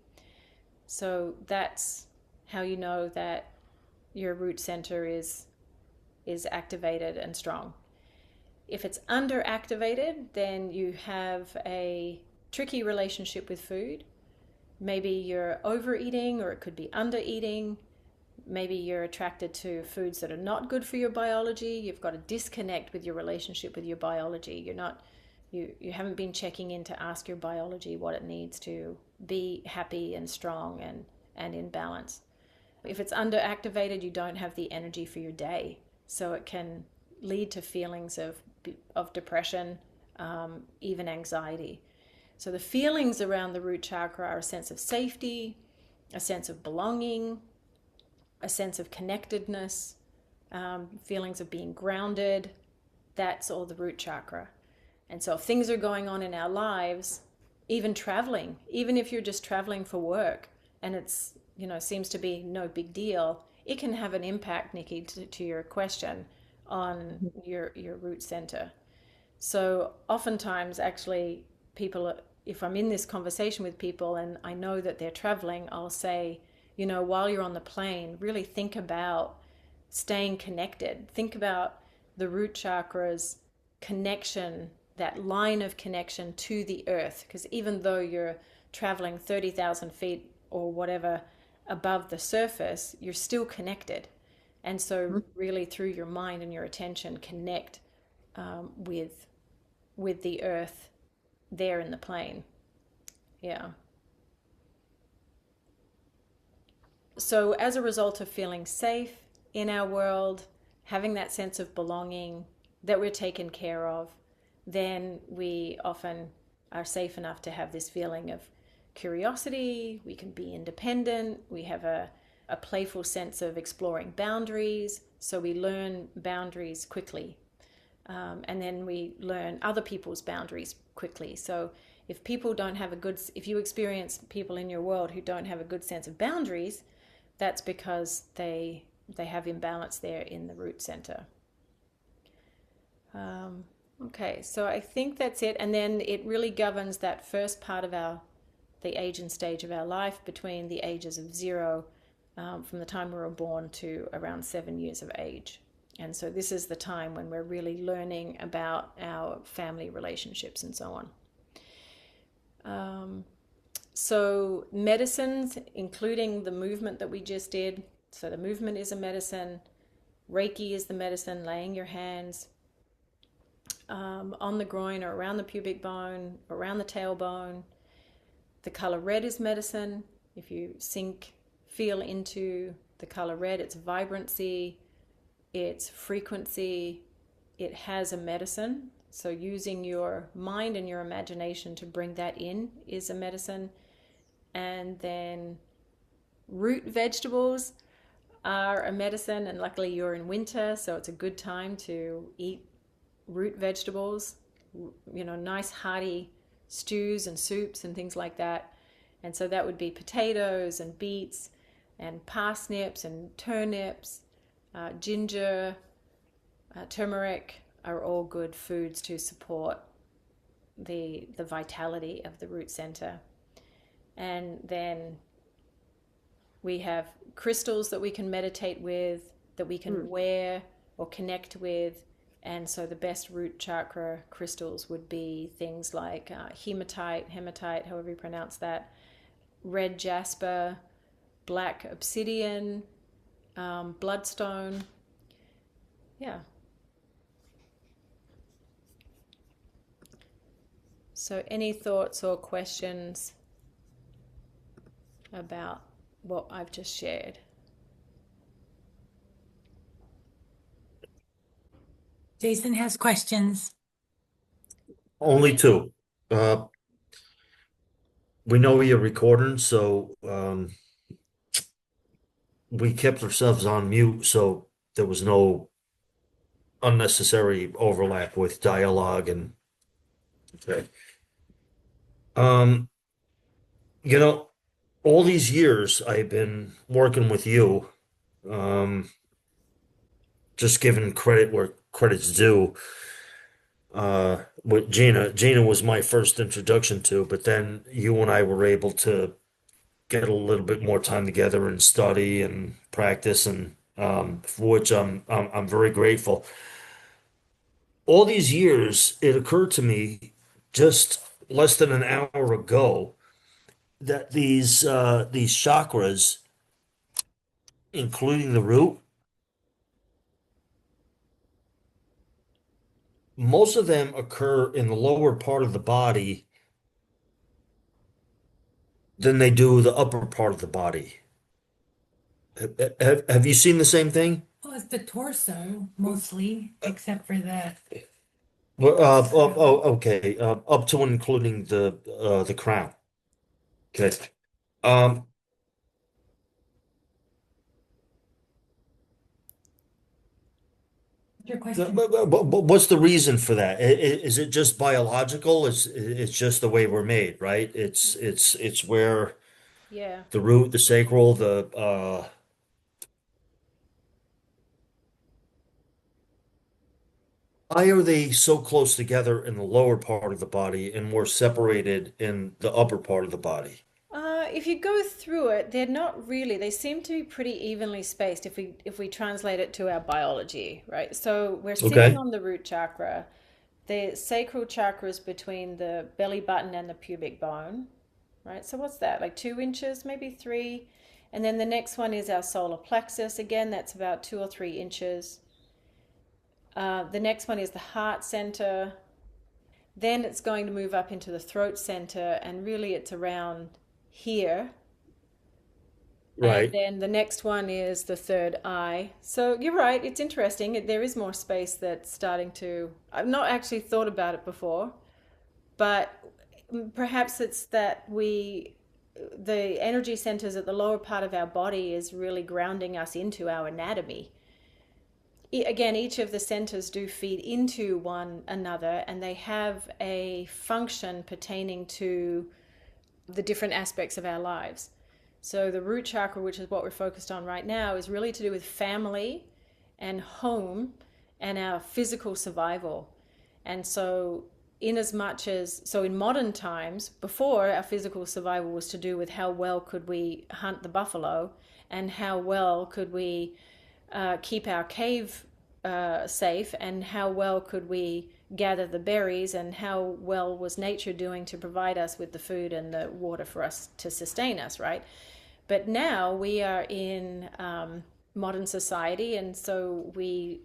So that's how you know that your root center is activated and strong. If it's underactivated, then you have a tricky relationship with food. Maybe you're overeating, or it could be undereating. Maybe you're attracted to foods that are not good for your biology. You've got to disconnect with your relationship with your biology. You haven't been checking in to ask your biology what it needs to be happy and strong and in balance. If it's underactivated, you don't have the energy for your day. So it can lead to feelings of depression, even anxiety. So the feelings around the root chakra are a sense of safety, a sense of belonging, a sense of connectedness, feelings of being grounded. That's all the root chakra. And so if things are going on in our lives, even traveling, even if you're just traveling for work and it's, seems to be no big deal, it can have an impact, Nikki, to your question, on your root center. So oftentimes, actually, people, if I'm in this conversation with people and I know that they're traveling, I'll say, while you're on the plane, really think about staying connected. Think about the root chakra's connection, that line of connection to the earth. Because even though you're traveling 30,000 feet or whatever above the surface, you're still connected. And so really through your mind and your attention, connect with the earth there in the plane. Yeah. So as a result of feeling safe in our world, having that sense of belonging, that we're taken care of, then we often are safe enough to have this feeling of curiosity. We can be independent. We have a playful sense of exploring boundaries. So we learn boundaries quickly. And then we learn other people's boundaries quickly. So if people don't have if you experience people in your world who don't have a good sense of boundaries, that's because they have imbalance there in the root center. Okay, so I think that's it. And then it really governs that first part of the age and stage of our life, between the ages of 0, from the time we were born to around 7 years of age. And so this is the time when we're really learning about our family relationships and so on. So medicines, including the movement that we just did. So the movement is a medicine. Reiki is the medicine, laying your hands on the groin or around the pubic bone, around the tailbone. The color red is medicine. If you feel into the color red, it's vibrancy, it's frequency, it has a medicine. So using your mind and your imagination to bring that in is a medicine. And then root vegetables are a medicine, and luckily you're in winter, so it's a good time to eat root vegetables, nice hearty stews and soups and things like that. And so that would be potatoes and beets and parsnips and turnips, ginger, turmeric are all good foods to support the vitality of the root center. And then We have crystals that we can meditate with, that we can wear or connect with. And so the best root chakra crystals would be things like hematite, however you pronounce that, red jasper, black obsidian, bloodstone. Yeah. So any thoughts or questions about what I've just shared? Jason has questions. Only two. We know you're recording, so we kept ourselves on mute, so there was no unnecessary overlap with dialogue and okay. Um, you know, all these years I've been working with you, um, just giving credit where credit's due. With Gina was my first introduction to, but then you and I were able to get a little bit more time together and study and practice, and for which I'm very grateful. All these years, it occurred to me just less than an hour ago that these chakras, including the root, most of them occur in the lower part of the body than they do the upper part of the body. Have you seen the same thing? Well, it's the torso mostly, except for that. Well, okay. Up to and including the crown. Okay. Um, Your question. what's the reason for that? Is it just biological? It's just the way we're made, right? It's where Yeah. the root, the sacral, why are they so close together in the lower part of the body and more separated in the upper part of the body? If you go through it, they're not really. They seem to be pretty evenly spaced if we translate it to our biology, right? So we're sitting Okay. on the root chakra. The sacral chakra is between the belly button and the pubic bone, right? So what's that? Like 2 inches, maybe three. And then the next one is our solar plexus. Again, that's about 2 or 3 inches. The next one is the heart center. Then it's going to move up into the throat center, and really it's around here. And Right. then the next one is the third eye. So you're right, it's interesting. There is more space that's starting to. I've not actually thought about it before, but perhaps it's that the energy centers at the lower part of our body is really grounding us into our anatomy. Again, each of the centers do feed into one another, and they have a function pertaining to the different aspects of our lives. So the root chakra, which is what we're focused on right now, is really to do with family and home and our physical survival. And so in modern times, before, our physical survival was to do with how well could we hunt the buffalo, and how well could we keep our cave safe, and how well could we gather the berries, and how well was nature doing to provide us with the food and the water for us to sustain us, right? But now we are in modern society, and so we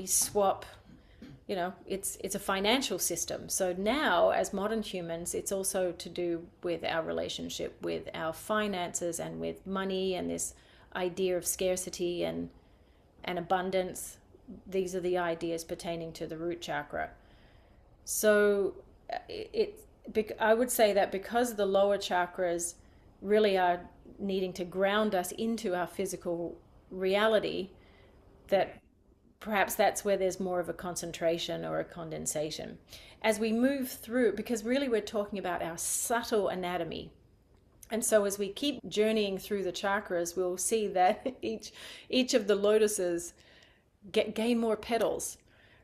swap. It's a financial system. So now, as modern humans, it's also to do with our relationship with our finances and with money, and this idea of scarcity and abundance. These are the ideas pertaining to the root chakra. So I would say that because the lower chakras really are needing to ground us into our physical reality, that perhaps that's where there's more of a concentration or a condensation. As we move through, because really we're talking about our subtle anatomy. And so as we keep journeying through the chakras, we'll see that each of the lotuses gain more petals.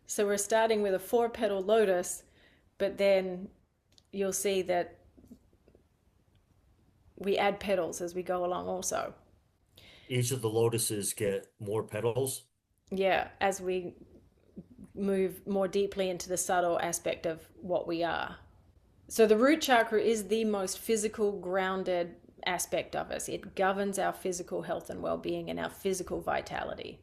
So we're starting with a 4-petal lotus, but then you'll see that we add petals as we go along also. each of the lotuses get more petals. Yeah, as we move more deeply into the subtle aspect of what we are. So the root chakra is the most physical, grounded aspect of us. It governs our physical health and well-being and our physical vitality.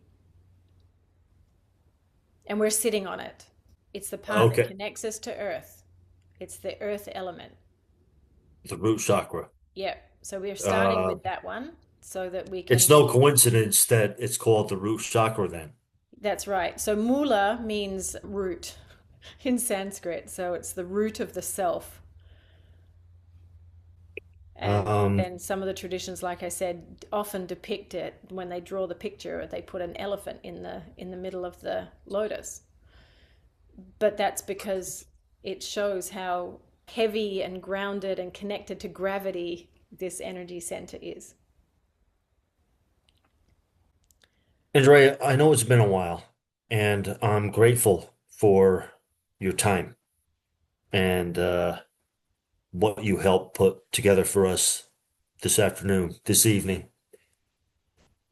And we're sitting on it. It's the part that Okay, connects us to earth. It's the earth element. the root chakra. Yeah. So we're starting Uh, with that one so that we it's can. no coincidence that it's called the root chakra then. That's right. So mula means root in Sanskrit. So it's the root of the self. And Um, then some of the traditions, like I said, often depict it when they draw the picture. They put an elephant in the middle of the lotus, but that's because it shows how heavy and grounded and connected to gravity this energy center is. Andrea, I know it's been a while, and I'm grateful for your time and what you helped put together for us this afternoon, this evening.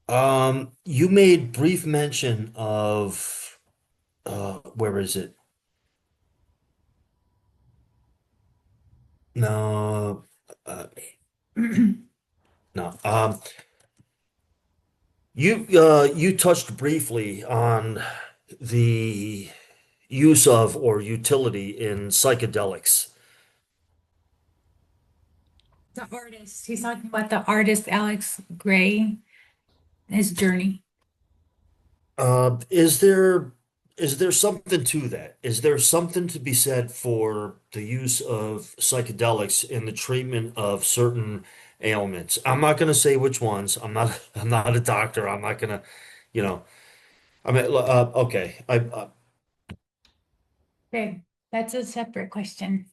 You made brief mention of where is it? No, uh, no. You touched briefly on the use of or utility in psychedelics. The artist, he's talking about the artist Alex Gray, his journey. Uh, is there something to that? Is there something to be said for the use of psychedelics in the treatment of certain ailments? I'm not going to say which ones. I'm not a doctor. I'm not going to, you know. I mean, okay. Okay, that's a separate question.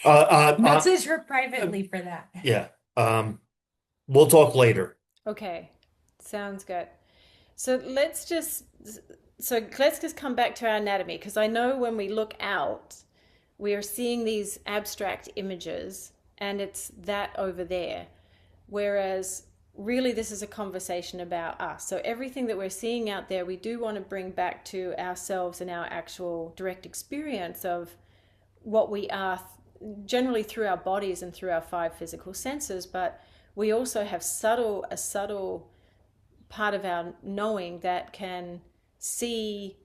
Uh, uh, Message her uh, privately for that. yeah. We'll talk later. Okay, sounds good. So let's just come back to our anatomy because I know when we look out, we are seeing these abstract images and it's that over there. Whereas really this is a conversation about us. So everything that we're seeing out there, we do want to bring back to ourselves and our actual direct experience of what we are generally through our bodies and through our five physical senses, but we also have a subtle part of our knowing that can see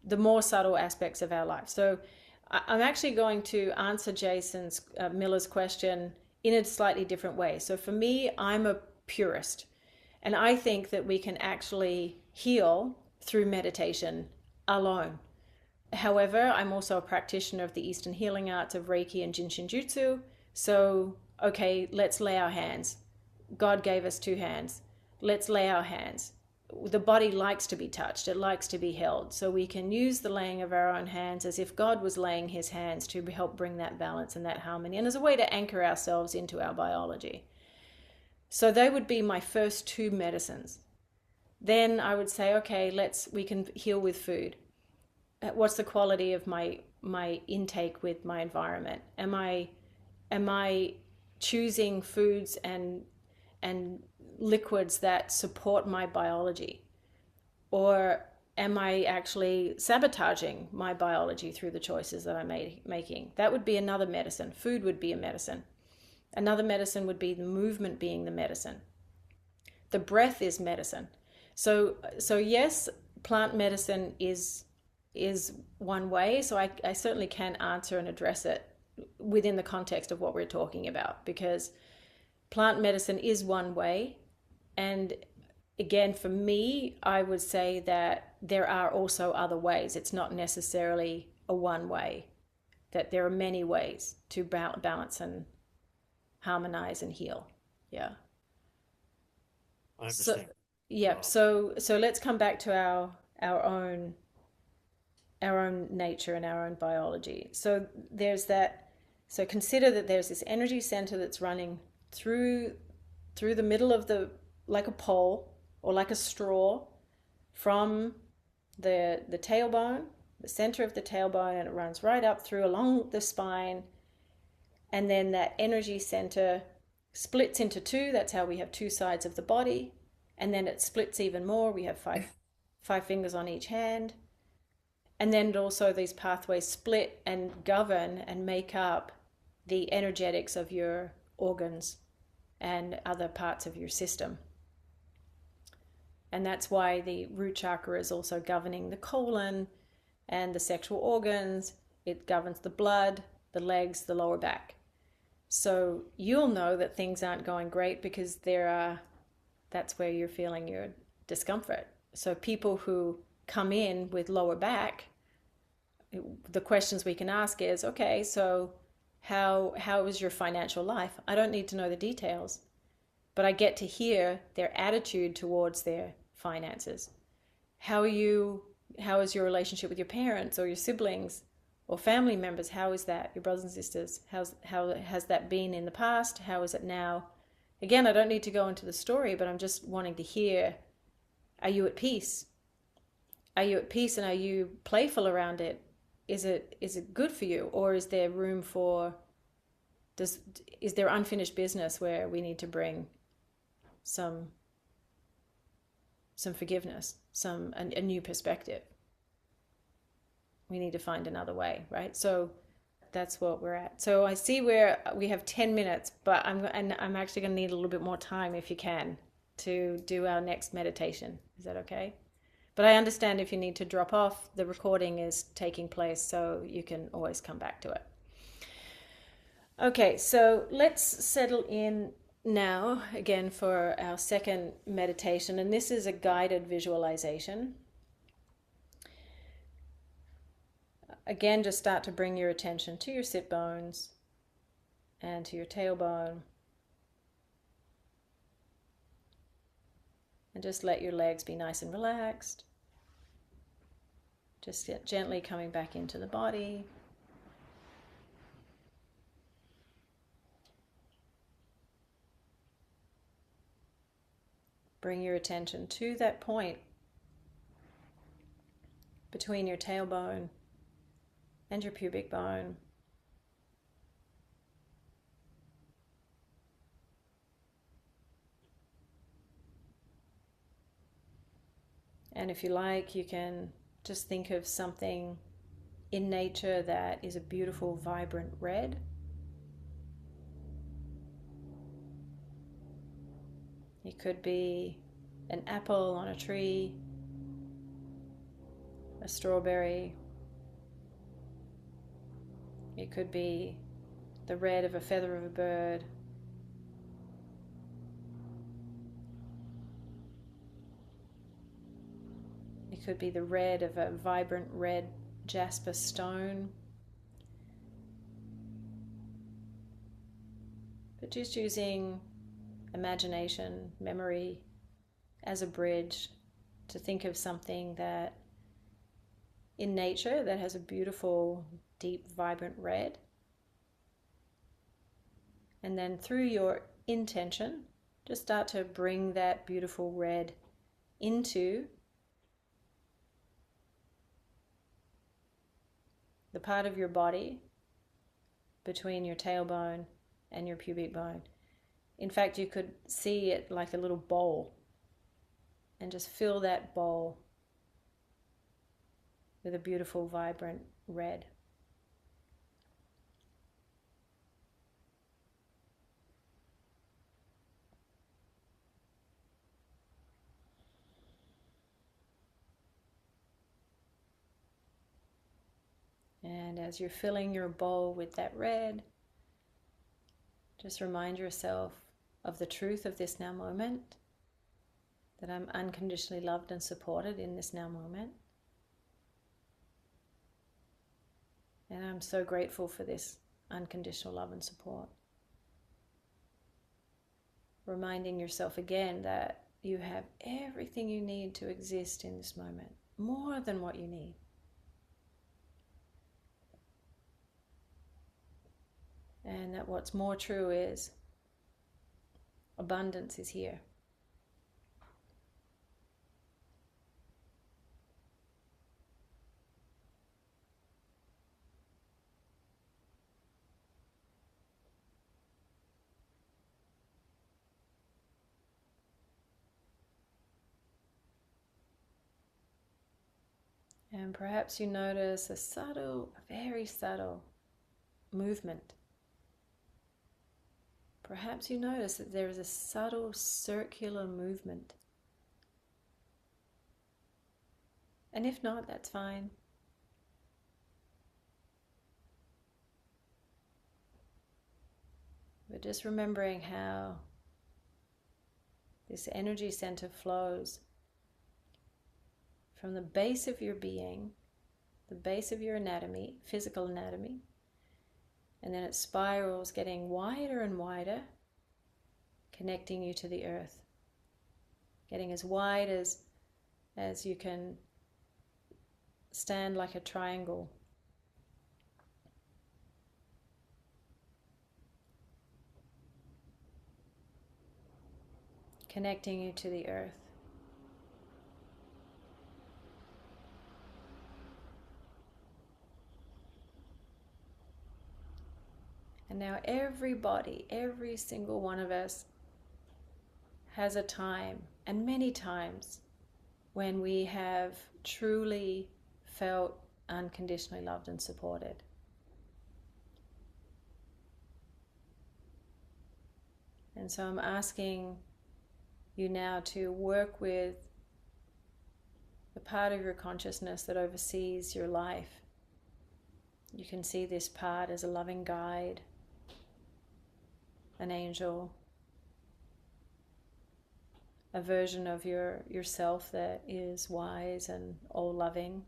the more subtle aspects of our life. So I'm actually going to answer Jason's Miller's question in a slightly different way. So for me, I'm a purist, and I think that we can actually heal through meditation alone. However, I'm also a practitioner of the Eastern healing arts of Reiki and Jin Shin Jutsu. So, okay, let's lay our hands. God gave us two hands. Let's lay our hands. The body likes to be touched, it likes to be held. So we can use the laying of our own hands as if God was laying his hands to help bring that balance and that harmony, and as a way to anchor ourselves into our biology. So they would be my first two medicines. Then I would say, okay, we can heal with food. What's the quality of my intake with my environment? Am I choosing foods and liquids that support my biology? Or am I actually sabotaging my biology through the choices that I'm making? That would be another medicine. Food would be a medicine. Another medicine would be the movement being the medicine. The breath is medicine. So yes, plant medicine is one way. So I certainly can answer and address it within the context of what we're talking about, because plant medicine is one way. And again, for me, I would say that there are also other ways. It's not necessarily a one way, that there are many ways to balance and harmonize and heal. Yeah. I So, understand. yeah. Uh, So let's come back to our own nature and our own biology. So there's that. So consider that there's this energy center that's running through the middle of like a pole or like a straw from the tailbone, the center of the tailbone, and it runs right up through along the spine, and then that energy center splits into two. That's how we have two sides of the body. And then it splits even more. We have five fingers on each hand. And then also these pathways split and govern and make up the energetics of your organs and other parts of your system. And that's why the root chakra is also governing the colon and the sexual organs. It governs the blood, the legs, the lower back. So you'll know that things aren't going great because that's where you're feeling your discomfort. So people who come in with lower back, the questions we can ask is, okay, so how is your financial life? I don't need to know the details, but I get to hear their attitude towards their finances. How is your relationship with your parents or your siblings or family members? How is that? Your brothers and sisters? How has that been in the past? How is it now? Again, I don't need to go into the story, but I'm just wanting to hear, are you at peace? Are you at peace and are you playful around it? Is it good for you? Or is there room for, is there unfinished business where we need to bring some forgiveness, a new perspective? We need to find another way, right? So that's what we're at. So I see where we have 10 minutes, but I'm actually going to need a little bit more time, if you can, to do our next meditation. Is that okay? But I understand if you need to drop off, the recording is taking place, so you can always come back to it. Okay, so let's settle in now again for our second meditation, and this is a guided visualization. Again, just start to bring your attention to your sit bones and to your tailbone. And just let your legs be nice and relaxed. Just gently coming back into the body. Bring your attention to that point between your tailbone and your pubic bone. And if you like, you can just think of something in nature that is a beautiful, vibrant red. It could be an apple on a tree, a strawberry. It could be the red of a feather of a bird. It could be the red of a vibrant red jasper stone. But just using imagination, memory as a bridge to think of something that in nature that has a beautiful, deep, vibrant red. And then through your intention, just start to bring that beautiful red into the part of your body between your tailbone and your pubic bone. In fact, you could see it like a little bowl and just fill that bowl with a beautiful, vibrant red. And as you're filling your bowl with that red, just remind yourself of the truth of this now moment, that I'm unconditionally loved and supported in this now moment. And I'm so grateful for this unconditional love and support. Reminding yourself again that you have everything you need to exist in this moment, more than what you need. And that what's more true is abundance is here. And perhaps you notice a subtle, very subtle movement. Perhaps you notice that there is a subtle circular movement. And if not, that's fine. But just remembering how this energy center flows from the base of your being, the base of your anatomy, physical anatomy, and then it spirals, getting wider and wider, connecting you to the earth, getting as wide as you can stand like a triangle. Connecting you to the earth. And now everybody, every single one of us has a time, and many times, when we have truly felt unconditionally loved and supported. And so I'm asking you now to work with the part of your consciousness that oversees your life. You can see this part as a loving guide, an angel, a version of yourself that is wise and all-loving.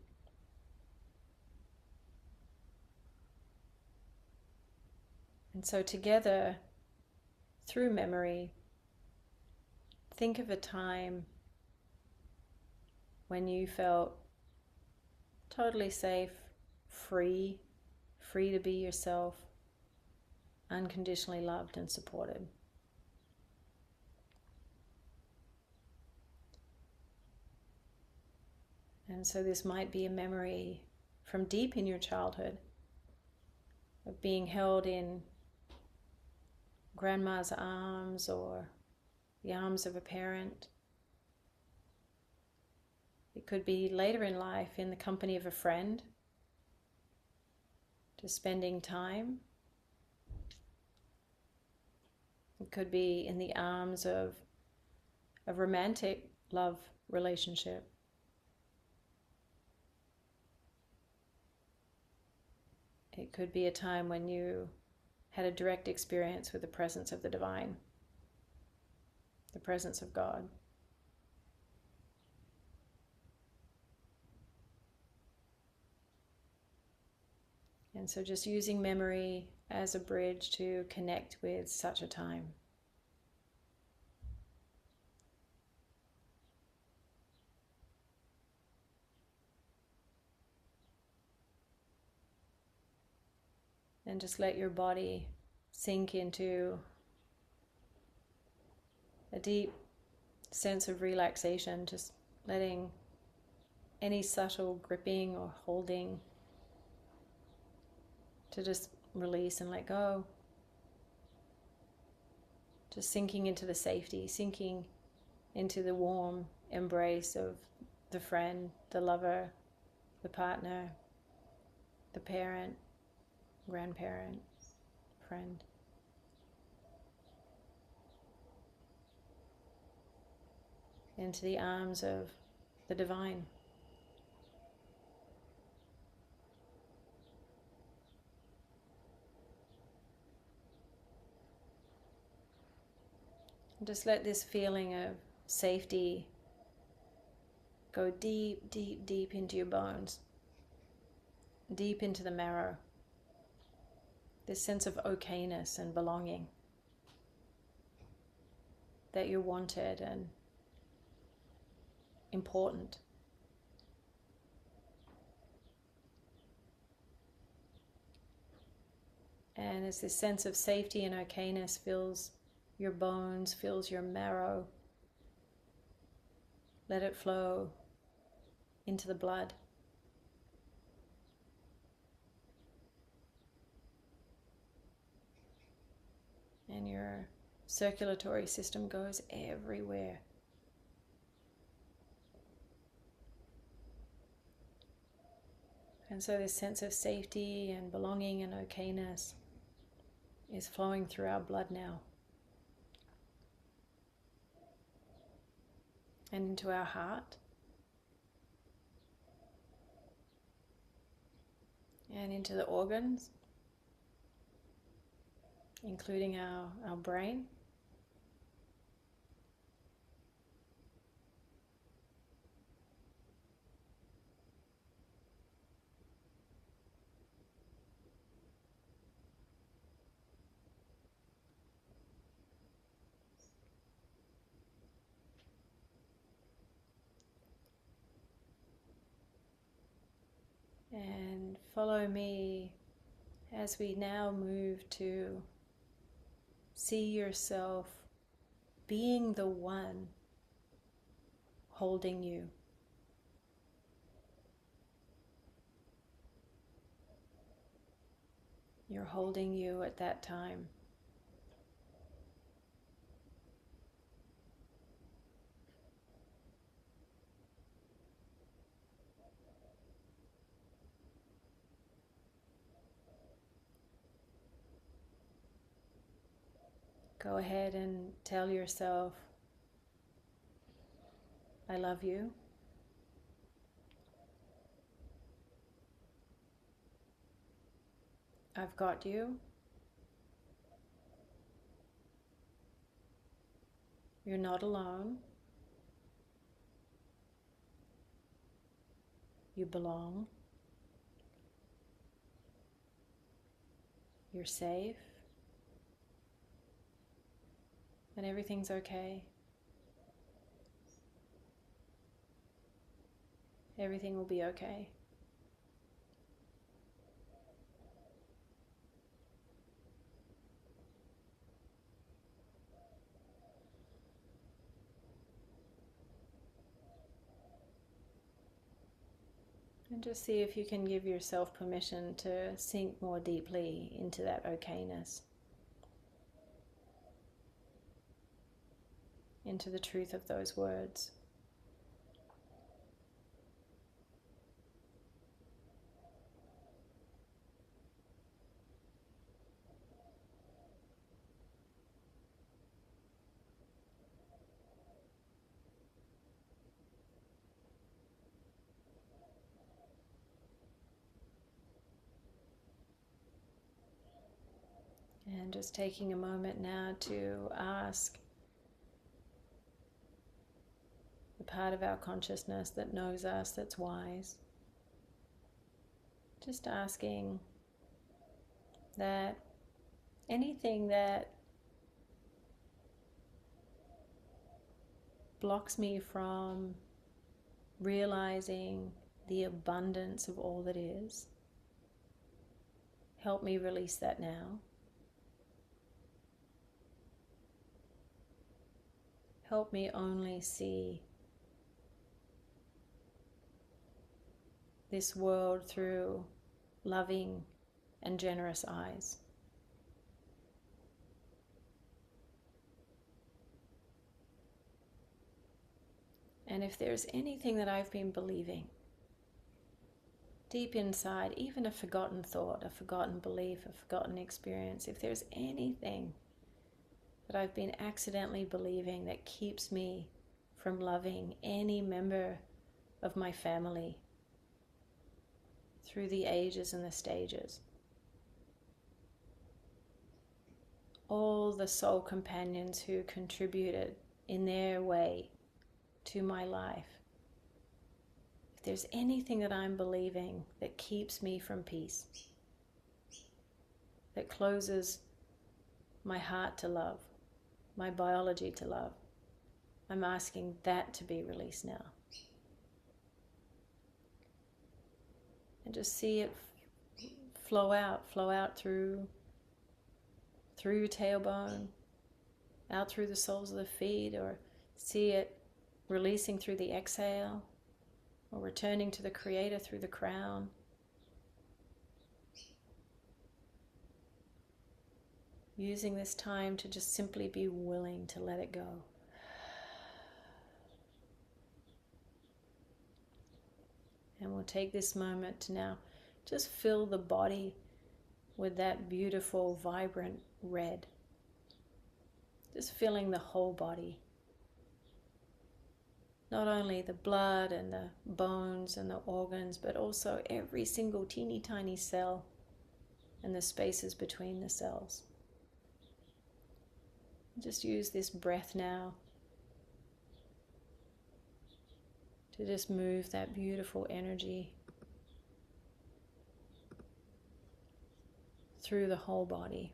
And so together, through memory, think of a time when you felt totally safe, free to be yourself, unconditionally loved and supported. And so this might be a memory from deep in your childhood of being held in grandma's arms or the arms of a parent. It could be later in life in the company of a friend, just spending time. It could be in the arms of a romantic love relationship. It could be a time when you had a direct experience with the presence of the divine, the presence of God. And so just using memory as a bridge to connect with such a time. And just let your body sink into a deep sense of relaxation, just letting any subtle gripping or holding to just release and let go. Just sinking into the safety, sinking into the warm embrace of the friend, the lover, the partner, the parent, grandparent, friend. Into the arms of the divine. And just let this feeling of safety go deep, deep, deep into your bones, deep into the marrow. This sense of okayness and belonging, that you're wanted and important. And as this sense of safety and okayness fills your bones, fills your marrow, let it flow into the blood. And your circulatory system goes everywhere. And so this sense of safety and belonging and okayness is flowing through our blood now and into our heart and into the organs, including our brain. And follow me as we now move to see yourself being the one holding you. You're holding you at that time. Go ahead and tell yourself, I love you. I've got you. You're not alone. You belong. You're safe. And everything's okay. Everything will be okay. And just see if you can give yourself permission to sink more deeply into that okayness, into the truth of those words. And just taking a moment now to ask the part of our consciousness that knows us, that's wise, just asking that anything that blocks me from realizing the abundance of all that is, help me release that now. Help me only see this world through loving and generous eyes. And if there's anything that I've been believing deep inside, even a forgotten thought, a forgotten belief, a forgotten experience, if there's anything that I've been accidentally believing that keeps me from loving any member of my family through the ages and the stages, all the soul companions who contributed in their way to my life, if there's anything that I'm believing that keeps me from peace, that closes my heart to love, my biology to love, I'm asking that to be released now. And just see it flow out through your tailbone, out through the soles of the feet, or see it releasing through the exhale, or returning to the Creator through the crown. Using this time to just simply be willing to let it go. And we'll take this moment to now just fill the body with that beautiful, vibrant red. Just filling the whole body. Not only the blood and the bones and the organs, but also every single teeny tiny cell and the spaces between the cells. Just use this breath now to just move that beautiful energy through the whole body.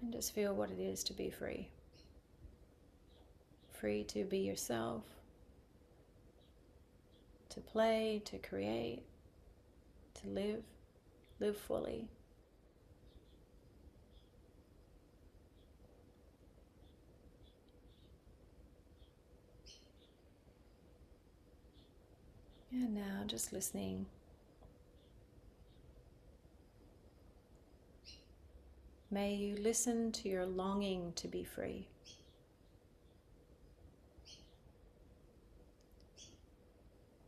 And just feel what it is to be free. Free to be yourself, to play, to create, to live fully. And now just listening. May you listen to your longing to be free.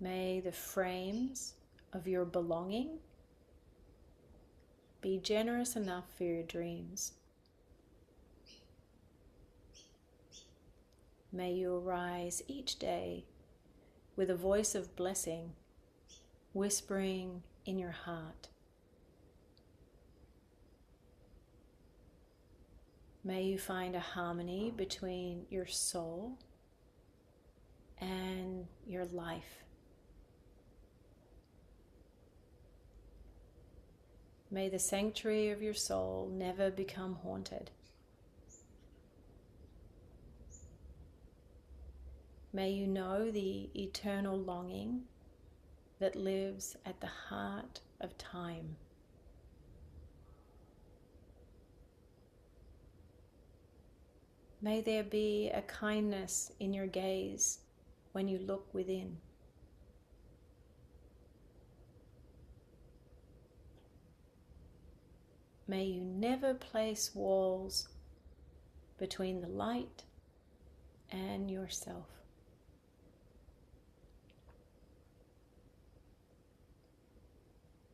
May the frames of your belonging be generous enough for your dreams. May you arise each day with a voice of blessing, whispering in your heart. May you find a harmony between your soul and your life. May the sanctuary of your soul never become haunted. May you know the eternal longing that lives at the heart of time. May there be a kindness in your gaze when you look within. May you never place walls between the light and yourself.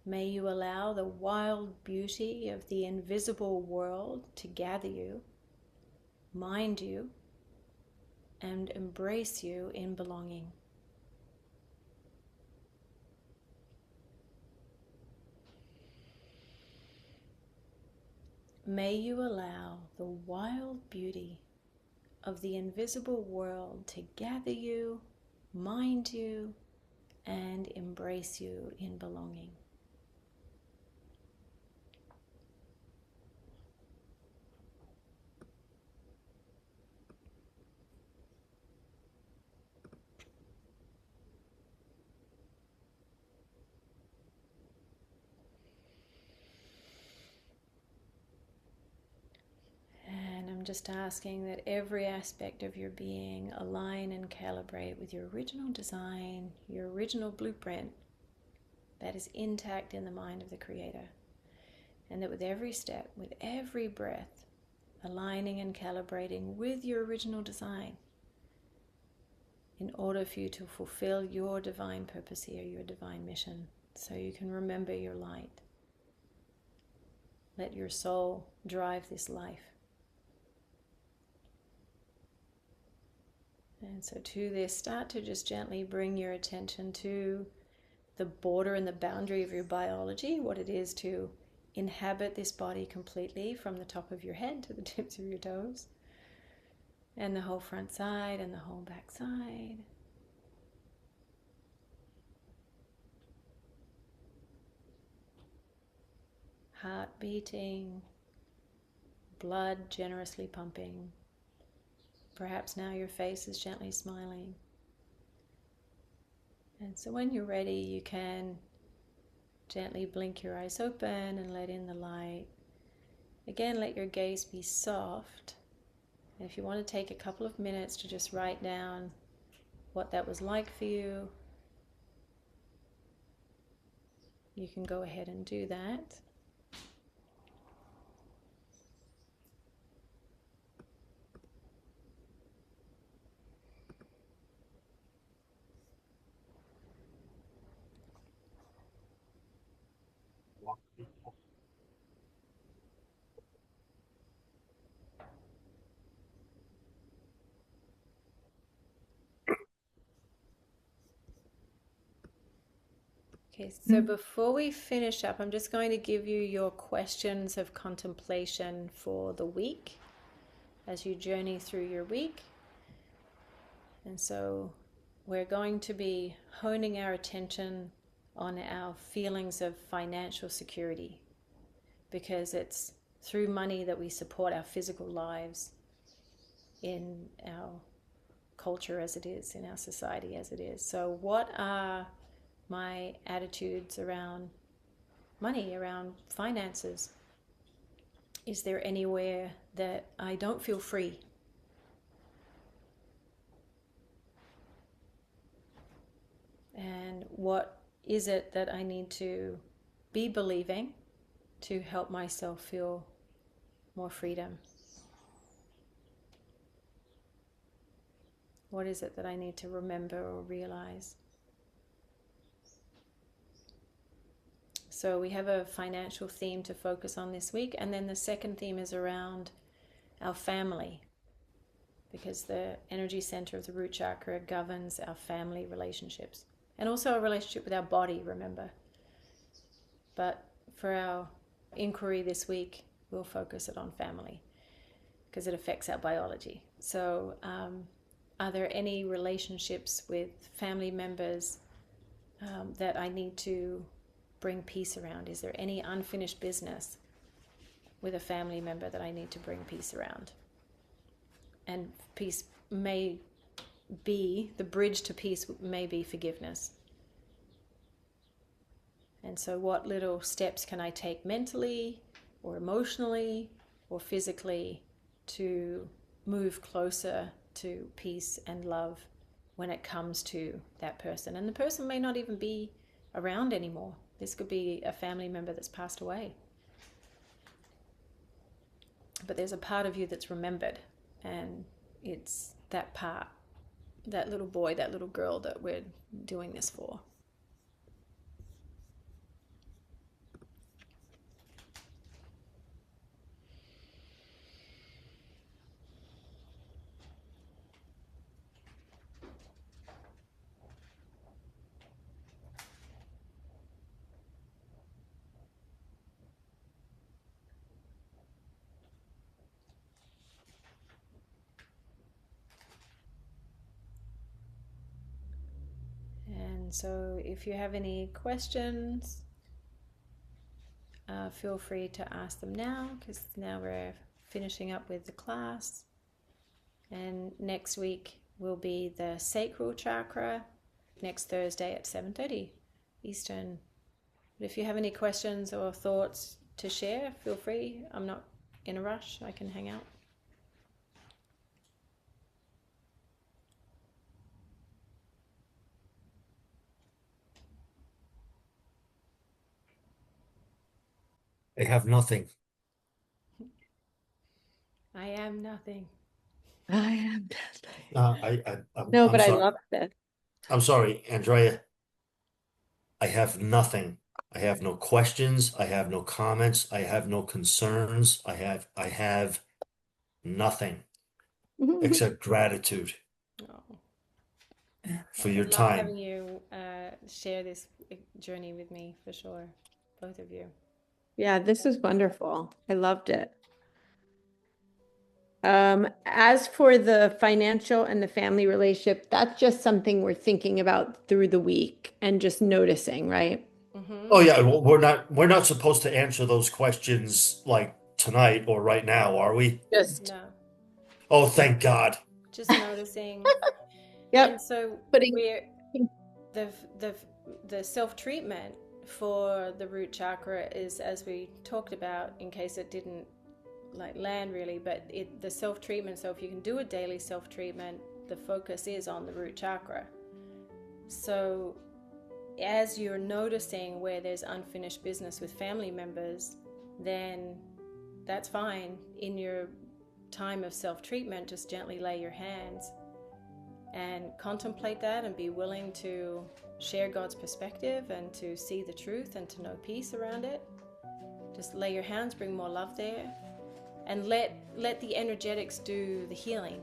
May you allow the wild beauty of the invisible world to gather you, mind you, and embrace you in belonging. May you allow the wild beauty of the invisible world to gather you, mind you, and embrace you in belonging. I'm just asking that every aspect of your being align and calibrate with your original design, your original blueprint that is intact in the mind of the Creator. And that with every step, with every breath, aligning and calibrating with your original design in order for you to fulfill your divine purpose here, your divine mission, so you can remember your light. Let your soul drive this life. And so to this, start to just gently bring your attention to the border and the boundary of your biology, what it is to inhabit this body completely from the top of your head to the tips of your toes, and the whole front side and the whole back side. Heart beating, blood generously pumping. Perhaps now your face is gently smiling. And so when you're ready, you can gently blink your eyes open and let in the light. Again, let your gaze be soft. And if you want to take a couple of minutes to just write down what that was like for you, you can go ahead and do that. Okay, so before we finish up, I'm just going to give you your questions of contemplation for the week as you journey through your week. And so we're going to be honing our attention on our feelings of financial security, because it's through money that we support our physical lives in our culture as it is, in our society as it is. So what are my attitudes around money, around finances? Is there anywhere that I don't feel free? And what is it that I need to be believing to help myself feel more freedom? What is it that I need to remember or realize? So we have a financial theme to focus on this week, and then the second theme is around our family, because the energy center of the root chakra governs our family relationships and also our relationship with our body, remember. But for our inquiry this week, we'll focus it on family because it affects our biology. So are there any relationships with family members that I need to bring peace around? Is there any unfinished business with a family member that I need to bring peace around? And peace may be, the bridge to peace may be forgiveness. And so what little steps can I take mentally or emotionally or physically to move closer to peace and love when it comes to that person? And the person may not even be around anymore. This could be a family member that's passed away. But there's a part of you that's remembered, and it's that part, that little boy, that little girl that we're doing this for. And so if you have any questions, feel free to ask them now, because now we're finishing up with the class. And next week will be the sacral chakra, next Thursday at 7:30 Eastern. But if you have any questions or thoughts to share, feel free. I'm not in a rush. I can hang out. I have nothing. I am nothing. I am dead. I'm But I sorry. love that. I'm sorry, Andrea. I have nothing. I have no questions. I have no comments. I have no concerns. I have nothing except gratitude Oh. for your Love time. having you share this journey with me, for sure, both of you. Yeah, this is wonderful. I loved it. As for the financial and the family relationship, that's just something we're thinking about through the week and just noticing, right? Oh yeah, well, we're not supposed to answer those questions like tonight or right now, are we? Just, No, Oh, thank God. just noticing. yep. And so Putting- we're the self-treatment for the root chakra is, as we talked about, in case it didn't like land really, but the self-treatment, so if you can do a daily self-treatment, the focus is on the root chakra. So as you're noticing where there's unfinished business with family members, then that's fine. In your time of self-treatment, just gently lay your hands and contemplate that and be willing to share God's perspective and to see the truth and to know peace around it. Just lay your hands, bring more love there, and let the energetics do the healing.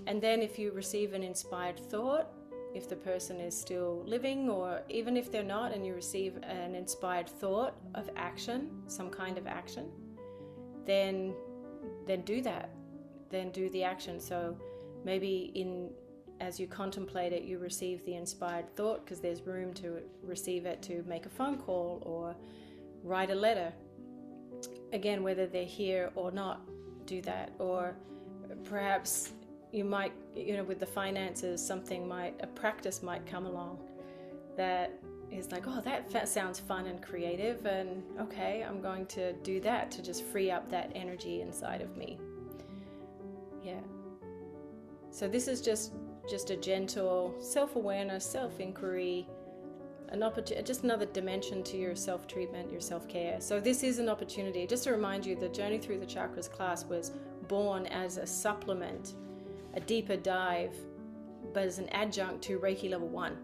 And then if you receive an inspired thought, if the person is still living, or even if they're not, and you receive an inspired thought of action, some kind of action, then do that. Then do the action. So maybe as you contemplate it, you receive the inspired thought because there's room to receive it, to make a phone call or write a letter. Again, whether they're here or not, do that. Or perhaps you might, with the finances, a practice might come along that is like, oh, that sounds fun and creative, and okay, I'm going to do that to just free up that energy inside of me. Yeah. So this is just a gentle self-awareness, self-inquiry, just another dimension to your self-treatment, your self-care. So this is an opportunity. Just to remind you, the Journey Through the Chakras class was born as a supplement, a deeper dive, but as an adjunct to Reiki Level 1,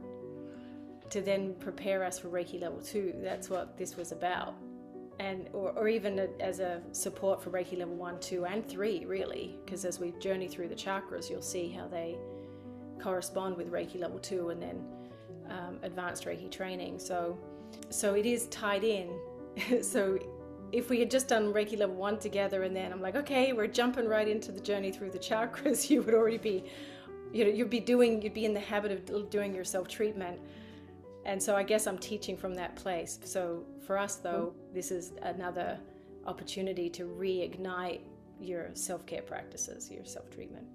to then prepare us for Reiki Level 2. That's what this was about. And or even as a support for Reiki Level 1, 2, and 3, really, because as we journey through the chakras, you'll see how they correspond with Reiki Level 2 and then advanced Reiki training. So it is tied in. So if we had just done Reiki Level 1 together and then I'm like, okay, we're jumping right into the Journey Through the Chakras, you would already be, you'd be in the habit of doing your self-treatment. And so I guess I'm teaching from that place. So for us, though, this is another opportunity to reignite your self-care practices, your self-treatment.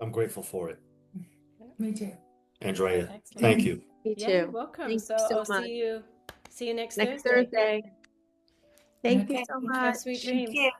I'm grateful for it. Me too. Andrea, Excellent. thank you. Me Yeah, too. you're welcome. Thank So you so I'll much. see you next Next Thursday. Thursday. Thank you Okay. so Have much. sweet Thank dreams. you.